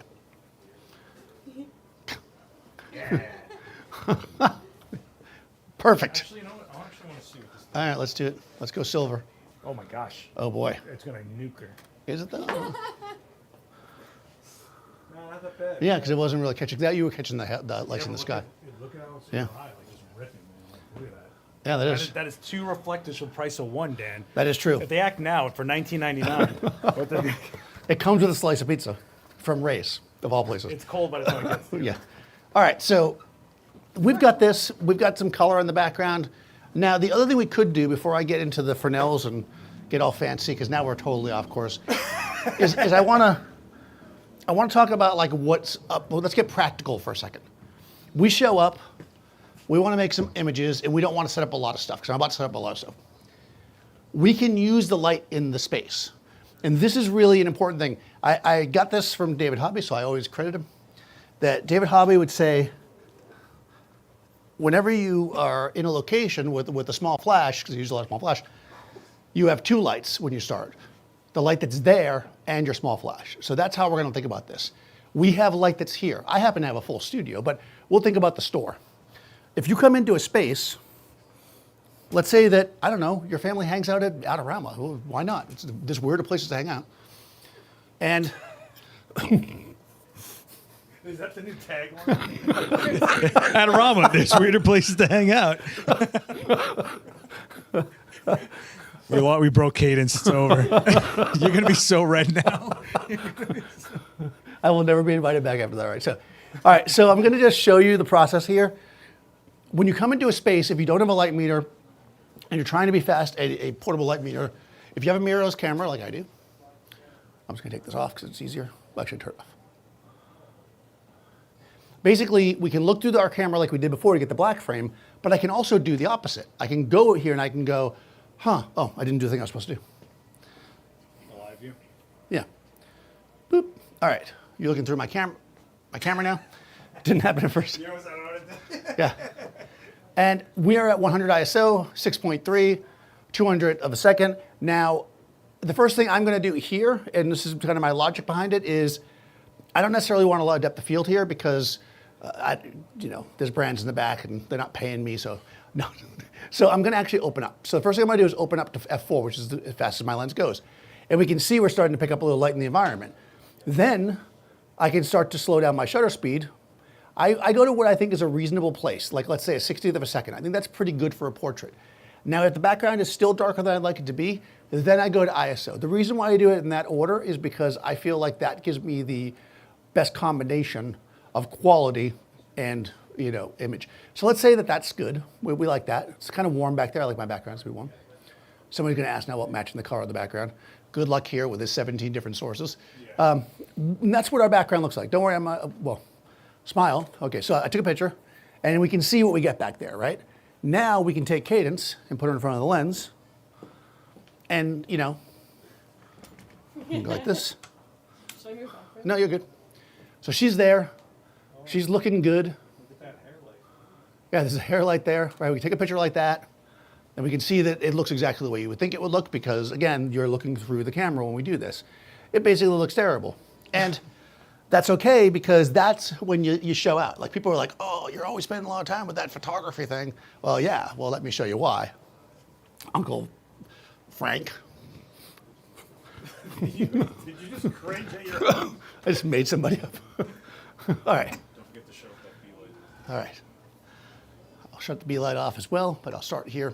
Perfect. Actually, you know what? I actually want to see what this. All right. Let's do it. Let's go silver. Oh my gosh. Oh boy. It's gonna nuke her. Is it though? No, not that bad. Yeah, because it wasn't really catching that. You were catching the lights in the sky. Look at how it's Yeah. so high, like just ripping, man. Like, look at that. Yeah, that is. That is 2 reflectors for the price of 1, Dan. That is true. If they act now for $19.99, what the, It comes with a slice of pizza from Ray's, of all places. it's cold by the time it gets there. Yeah. All right, so we've got this. We've got some color in the background. Now, the other thing we could do before I get into the Fresnels and get all fancy, because now we're totally off course, is I want to talk about like what's up. Well, let's get practical for a second. We show up, we want to make some images, and we don't want to set up a lot of stuff, because I'm about to set up a lot of stuff. We can use the light in the space. And this is really an important thing. I got this from David Hobby, so I always credit him. That David Hobby would say, whenever you are in a location with a small flash, because you use a lot of small flash, you have 2 lights when you start. The light that's there and your small flash. So that's how we're going to think about this. We have light that's here. I happen to have a full studio, but we'll think about the store. If you come into a space, let's say that, I don't know, your family hangs out at Adorama. Well, why not? There's weirder places to hang out. And Is that the new tagline? Adorama, there's weirder places to hang out. We broke cadence. It's over. You're going to be so red now. I will never be invited back after that, right? So, all right, so I'm going to just show you the process here. When you come into a space, if you don't have a light meter and you're trying to be fast, a portable light meter, if you have a mirrorless camera like I do, I'm just going to take this off because it's easier. Actually, turn it off. Basically, we can look through our camera like we did before to get the black frame, but I can also do the opposite. I can go here and I can go, oh, I didn't do the thing I was supposed to do. Live view. Yeah. Boop. All right. You're looking through my camera now? Didn't happen at first. You know what I did? Yeah. And we are at 100 ISO, 6.3, 200 of a second. Now, the first thing I'm going to do here, and this is kind of my logic behind it, is I don't necessarily want a lot of depth of field here because, there's brands in the back and they're not paying me, so no. So I'm going to actually open up. So the first thing I'm going to do is open up to f4, which is as fast as my lens goes. And we can see we're starting to pick up a little light in the environment. Then I can start to slow down my shutter speed. I go to what I think is a reasonable place, like let's say a 60th of a second. I think that's pretty good for a portrait. Now, if the background is still darker than I'd like it to be, then I go to ISO. The reason why I do it in that order is because I feel like that gives me the best combination of quality and image. So let's say that that's good. We like that. It's kind of warm back there. I like my background to be warm. Somebody's going to ask now what matching the color of the background. Good luck here with his 17 different sources. Yeah. And that's what our background looks like. Don't worry, smile. Okay, so I took a picture, and we can see what we get back there, right? Now we can take cadence and put it in front of the lens, and go like this. Should I move back? No, you're good. So she's there. She's looking good. Look at that hair light. Yeah, there's a hair light there, right? We can take a picture like that, and we can see that it looks exactly the way you would think it would look because, again, you're looking through the camera when we do this. It basically looks terrible. And that's okay because that's when you show out. Like people are like, oh, you're always spending a lot of time with that photography thing. Well, yeah, well, let me show you why. Uncle Frank. Did you just cringe at your own? I just made somebody up. All right. Don't forget to shut off that B light. All right. I'll shut the B light off as well, but I'll start here.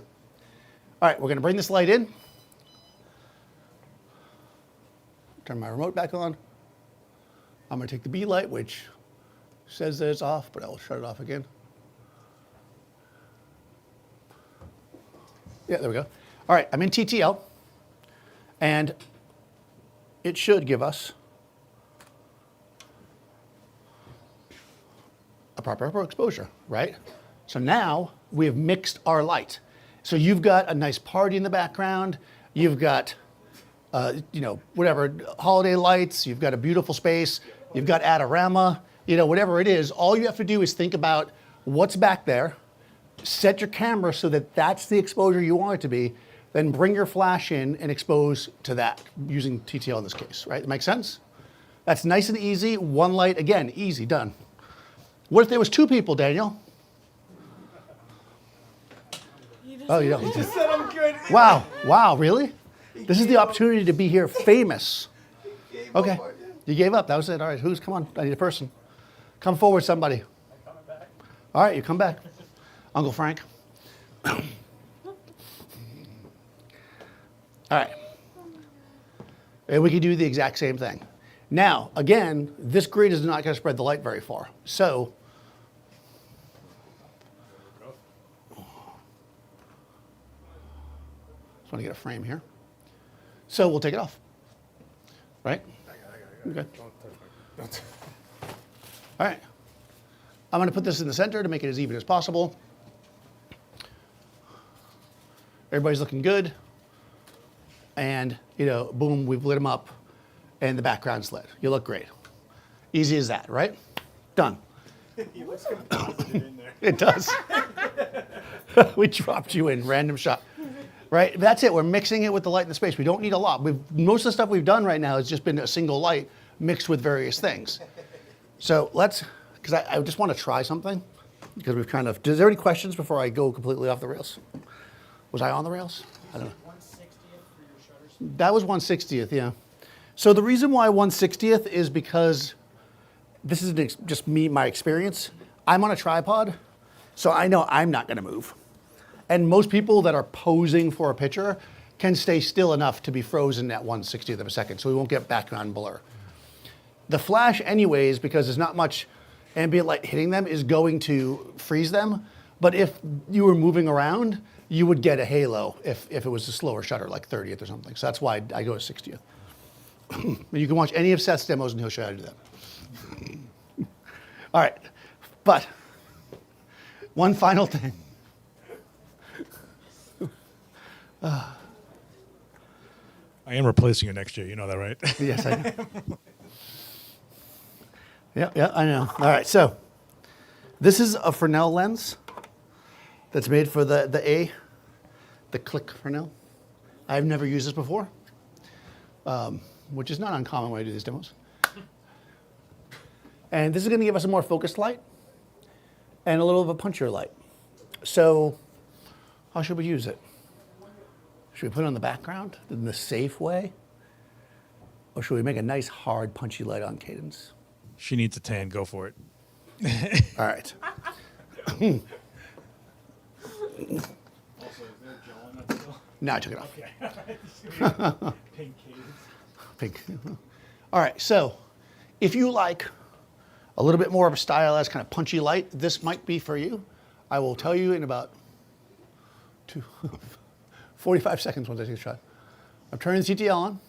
All right, we're going to bring this light in. Turn my remote back on. I'm going to take the B light, which says that it's off, but I'll shut it off again. Yeah, there we go. All right, I'm in TTL, and it should give us a proper exposure, right? So now we have mixed our light. So you've got a nice party in the background. You've got, whatever, holiday lights. You've got a beautiful space. You've got Adorama, whatever it is. All you have to do is think about what's back there, set your camera so that that's the exposure you want it to be, then bring your flash in and expose to that using TTL in this case, right? That makes sense? That's nice and easy. One light, again, easy, done. What if there was two people, Daniel? Oh, you don't. He just said I'm good. Wow, really? This is the opportunity to be here famous. Okay, you gave up. That was it. All right, come on? I need a person. Come forward, somebody. All right, you come back. Uncle Frank. All right. And we can do the exact same thing. Now, again, this grid is not going to spread the light very far. So, just want to get a frame here. So we'll take it off. Right? Okay. All right. I'm going to put this in the center to make it as even as possible. Everybody's looking good. And, boom, we've lit them up. And the background's lit. You look great. Easy as that, right? Done. He looks composited in there. It does. We dropped you in, random shot. Right? That's it. We're mixing it with the light in the space. We don't need a lot. Most of the stuff we've done right now has just been a single light mixed with various things. So because I just want to try something. Because we've is there any questions before I go completely off the rails? Was I on the rails? I don't know. 1/60th for your shutter speed. That was 1/60th, yeah. So the reason why 1/60th is because this is just my experience. I'm on a tripod, so I know I'm not going to move. And most people that are posing for a picture can stay still enough to be frozen at 1/60th of a second, so we won't get background blur. The flash anyways, because there's not much ambient light hitting them, is going to freeze them. But if you were moving around, you would get a halo if it was a slower shutter, like 30th or something. So that's why I go to 60th. You can watch any of Seth's demos and he'll show you how to do that. All right, but one final thing. I am replacing you next year. You know that, right? Yes, I know. Yeah, I know. All right, so this is a Fresnel lens that's made for the click Fresnel. I've never used this before, which is not uncommon when I do these demos. And this is going to give us a more focused light and a little of a punchier light. So how should we use it? Should we put it on the background in the safe way? Or should we make a nice, hard, punchy light on cadence? She needs a tan. Go for it. All right. Also, is there gel in that still? No, I took it off. Okay. Pink cadence. Pink. All right, so if you like a little bit more of a stylized, kind of punchy light, this might be for you. I will tell you in about 45 seconds once I take a shot. I'm turning the CTL on.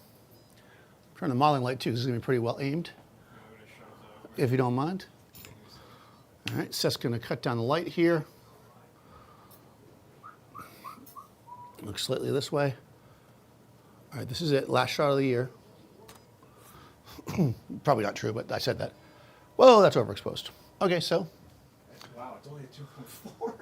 Turn the modeling light too. This is going to be pretty well aimed, if you don't mind. All right, Seth's going to cut down the light here. Look slightly this way. All right, this is it. Last shot of the year. Probably not true, but I said that. Whoa, that's overexposed. Okay, so Wow, it's only a 2.4.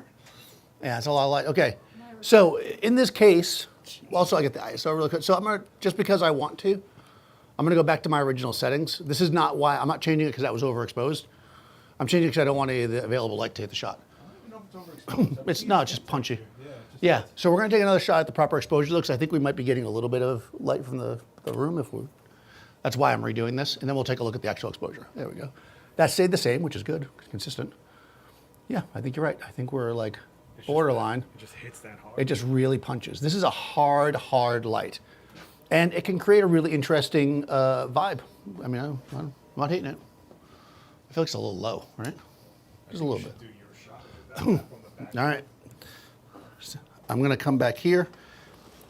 yeah, it's a lot of light. Okay, so in this case, also I get the ISO really quick. So I'm gonna, just because I want to, I'm gonna go back to my original settings. This is not why, I'm not changing it because that was overexposed. I'm changing it because I don't want any of the available light to hit the shot. I don't know if it's overexposed. It's no, it's just punchy. Yeah, just Yeah, so we're gonna take another shot at the proper exposure looks. I think we might be getting a little bit of light from the room if we, that's why I'm redoing this. And then we'll take a look at the actual exposure. There we go. That stayed the same, which is good, consistent. Yeah, I think you're right. I think we're like borderline. it just hits that hard. It just really punches. This is a hard, hard light. And it can create a really interesting vibe. I mean, I'm not hating it. I feel like it's a little low, right? Just a little bit. Do your shot with that from the back. All right. So I'm going to come back here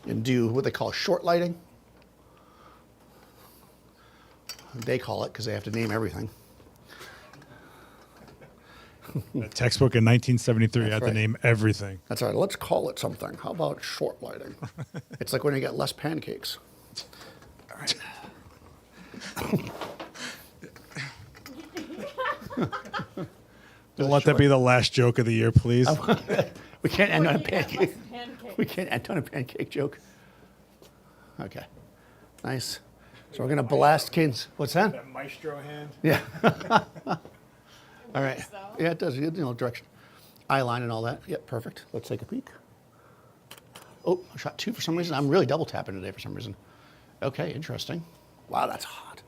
and do what they call short lighting. They call it because they have to name everything. A textbook in 1973 That's had right. to name everything. That's all right. Let's call it something. How about short lighting? It's like when you get less pancakes. All right. Don't let that be the last joke of the year, please. We can't end on a pancake. We can't end on a pancake joke. Okay. Nice. So we're going to blast Kings. What's that? That maestro hand. Yeah. All right. Yeah, it does. You know, direction. Eye line and all that. Yep, perfect. Let's take a peek. Oh, I shot two for some reason. I'm really double tapping today for some reason. Okay, interesting. Wow, that's hot.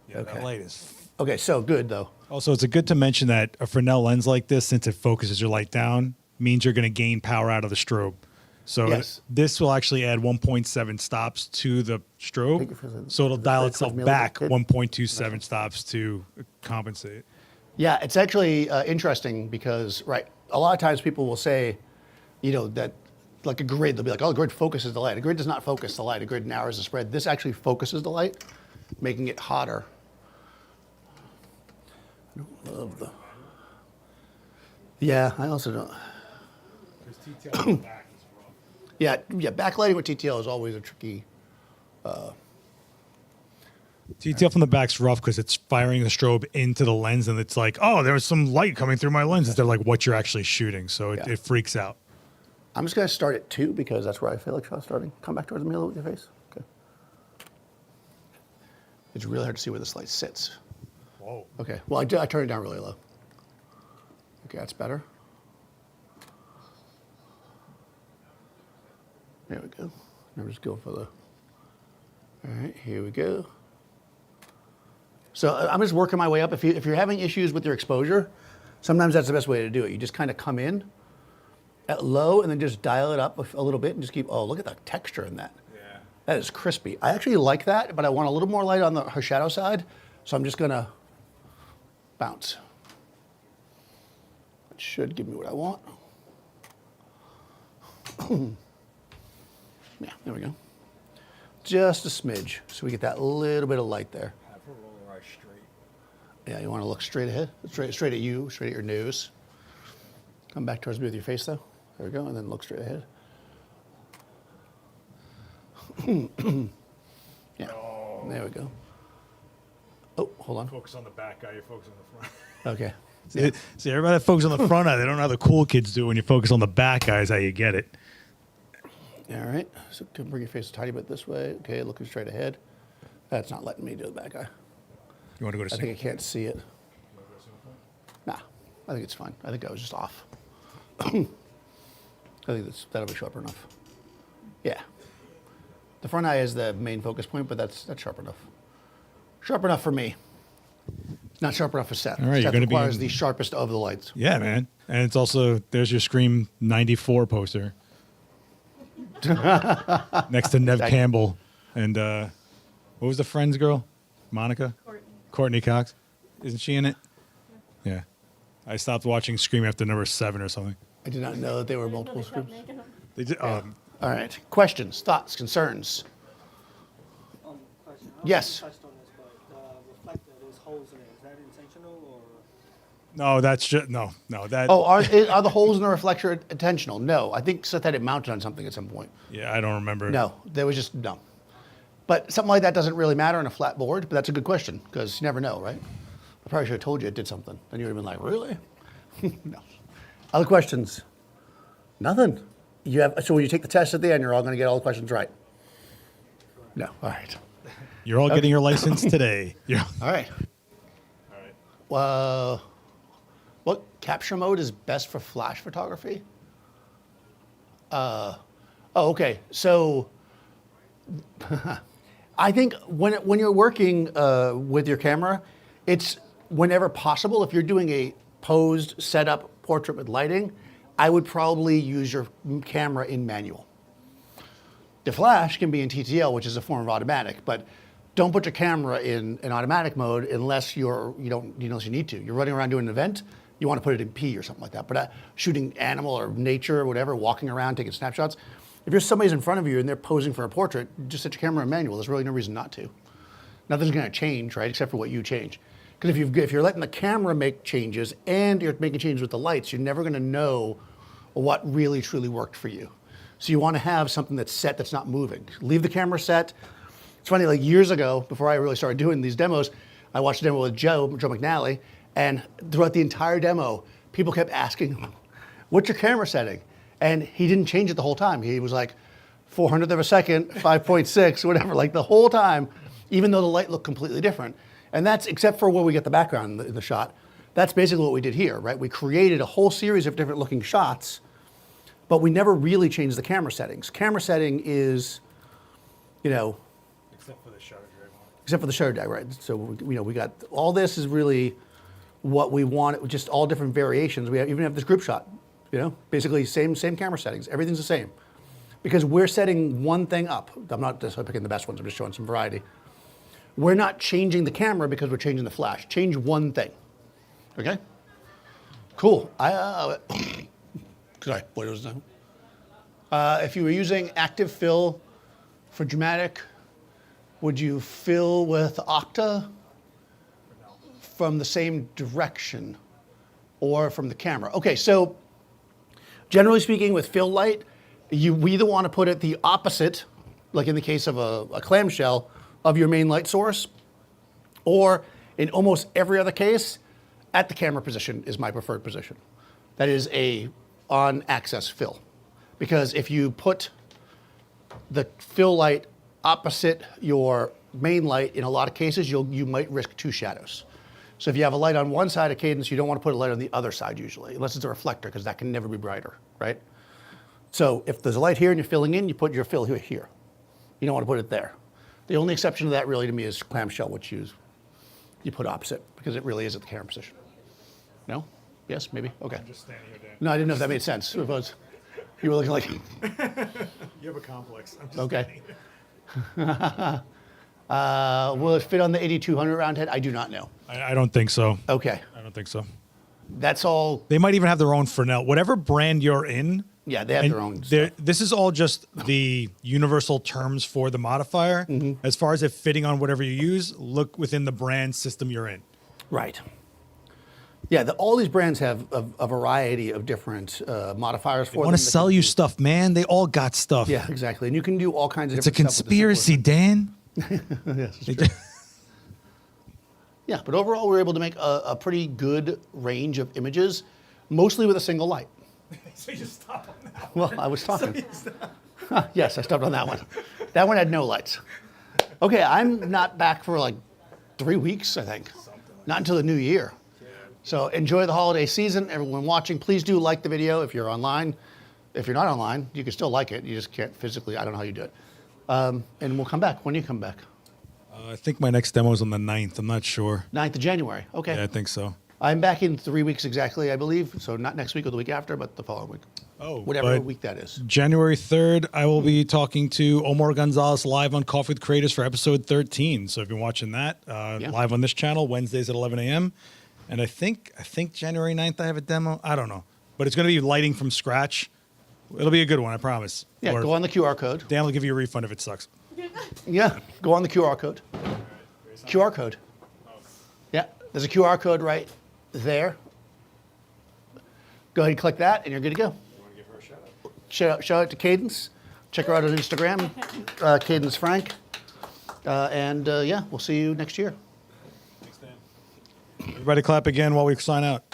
Yeah, Okay. that light is. Okay, so good though. Also, it's good to mention that a Fresnel lens like this, since it focuses your light down, means you're going to gain power out of the strobe. So Yes. this will actually add 1.7 stops to the Take it for strobe. the- So it'll the dial side itself towards me a back little bit. 1.27 stops to compensate. Yeah, it's actually interesting because, right, a lot of times people will say, you know, that like a grid, they'll be like, oh, the grid focuses the light. A grid does not focus the light. A grid narrows the spread. This actually focuses the light, making it hotter. I don't love the. Yeah, I also don't. There's TTL on the back as well. Yeah, backlighting with TTL is always a tricky. TTL from the back's rough because it's firing the strobe into the lens, and it's like, oh, there's some light coming through my lens instead of like what you're actually shooting. So it, Yeah. it freaks out. I'm just going to start at 2 because that's where I feel like shot starting. Come back towards the middle with your face. Okay. It's really hard to see where this light sits. Whoa. Okay. Well, I turned it down really low. Okay, that's better. There we go. Now just go for the. All right, here we go. So I'm just working my way up. If you're having issues with your exposure, sometimes that's the best way to do it. You just kind of come in at low and then just dial it up a little bit and just keep. Oh, look at the texture in that. Yeah. That is crispy. I actually like that, but I want a little more light on her shadow side, so I'm just gonna bounce. It should give me what I want. Yeah, there we go. Just a smidge, so we get that little bit of light there. Have her roll her eyes straight. Yeah, you want to look straight ahead, straight at you, straight at your nose. Come back towards me with your face, though. There we go, and then look straight ahead. Yeah, there we go. Oh, hold on. Focus on the back guy, you focus on the front. Okay. See, everybody that focuses on the front eye, they don't know how the cool kids do. When you focus on the back eye is how you get it. All right. So can bring your face a tiny bit this way. Okay, looking straight ahead. That's not letting me do the back eye. You want to go to I sleep? think I can't see it. Nah, I think it's fine. I think I was just off. I think that'll be sharp enough. Yeah. The front eye is the main focus point, but that's sharp enough. Sharp enough for me. Not sharp enough for Seth. All right, you're Seth gonna be requires in- the sharpest of the lights. Yeah, man. And it's also, there's your Scream 94 poster. Next to Nev Campbell. And what was the Friends girl? Monica? Courtney Cox. Isn't she in it? Yeah. I stopped watching Scream after number 7 or something. I did not know that they were multiple scripts. They did, All right. Questions, thoughts, concerns? Question. Yes. I don't know if you touched on this, but the reflector, there's holes in it. Is that intentional or? no, that's just, no. That, Oh, are the holes in the reflector intentional? No. I think Seth had it mounted on something at some point. yeah, I don't remember. No, there was just no. But something like that doesn't really matter on a flat board, but that's a good question, because you never know, right? I probably should have told you it did something. Then you would have been like, really? No. Other questions? Nothing. So when you take the test at the end, you're all going to get all the questions right? No. All right. You're all getting your license today. Yeah. All right. What capture mode is best for flash photography? Okay. So I think when you're working with your camera, it's whenever possible. If you're doing a posed setup portrait with lighting, I would probably use your camera in manual. The flash can be in TTL, which is a form of automatic, but don't put your camera in automatic mode unless unless you need to. You're running around doing an event, you want to put it in P or something like that. But shooting animal or nature or whatever, walking around, taking snapshots, if somebody's in front of you and they're posing for a portrait, just set your camera in manual. There's really no reason not to. Nothing's going to change, right, except for what you change. Because if you're letting the camera make changes and you're making changes with the lights, you're never going to know what really truly worked for you. So you want to have something that's set, that's not moving. Leave the camera set. It's funny, like years ago, before I really started doing these demos, I watched a demo with Joe McNally, and throughout the entire demo, people kept asking, what's your camera setting? And he didn't change it the whole time. He was like 400th of a second, 5.6, whatever, like the whole time, even though the light looked completely different. And that's, except for where we get the background in the shot, that's basically what we did here, right? We created a whole series of different looking shots, but we never really changed the camera settings. Camera setting is, Except for the shutter drag. Except for the shutter drag, right? So we got all this is really what we want. Just all different variations. We even have this group shot. Basically same camera settings. Everything's the same, because we're setting one thing up. I'm not just picking the best ones. I'm just showing some variety. We're not changing the camera because we're changing the flash. Change one thing. Okay. Cool. Sorry. What was that? If you were using active fill for dramatic, would you fill with Octa from the same direction or from the camera? Okay, so generally speaking with fill light, we either want to put it the opposite, like in the case of a clamshell, of your main light source, or in almost every other case, at the camera position is my preferred position. That is a on-axis fill. Because if you put the fill light opposite your main light, in a lot of cases, you might risk two shadows. So if you have a light on one side of cadence, you don't want to put a light on the other side usually, unless it's a reflector, because that can never be brighter, right? So if there's a light here and you're filling in, you put your fill here. You don't want to put it there. The only exception to that really to me is clamshell, which you put opposite, because it really is at the camera position. No? Yes? Maybe? Okay. I'm just standing here, Dan. No, I didn't know if that made sense. If it was, you were looking like... You have a complex. I'm just Okay. standing here. Will it fit on the 8200 round head? I do not know. I don't think so. Okay. I don't think so. That's all... They might even have their own Fresnel. Whatever brand you're in. Yeah, they have and their own this is all just the universal terms for the modifier. Mm-hmm. As far as it fitting on whatever you use, look within the brand system you're in. Right. Yeah, all these brands have a variety of different modifiers for them. I want to sell you stuff, man. They all got stuff. Yeah, exactly. And you can do all kinds of It's a different stuff with this conspiracy, Dan. Yes, it's true. Yeah, but overall, we were able to make a pretty good range of images, mostly with a single light. So you stop on that. Well, I was talking. Yes, I stopped on that one. That one had no lights. Okay, I'm not back for like 3 weeks, I think. Not until the new year. So enjoy the holiday season. Everyone watching, please do like the video if you're online. If you're not online, you can still like it. You just can't physically. I don't know how you do it. And we'll come back. When do you come back? I think my next demo is on the 9th. I'm not sure. 9th of January. Okay. Yeah, I think so. I'm back in 3 weeks exactly, I believe. So not next week or the week after, but the following week. Oh, Whatever but week that is. January 3rd, I will be talking to Omar Gonzalez live on Coffee with Creators for episode 13. So if you've been watching that, live on this channel, Wednesdays at 11 a.m. And I think January 9th I have a demo. I don't know. But it's going to be lighting from scratch. It'll be a good one, I promise. Yeah, Or go on the QR code. Dan will give you a refund if it sucks. Yeah, go on the QR code. QR code. Yeah, there's a QR code right there. Go ahead and click that, and you're good to go. Shout out to Cadence. Check her out on Instagram, Cadence Frank. Yeah, we'll see you next year. Thanks, Dan. Everybody clap again while we sign out.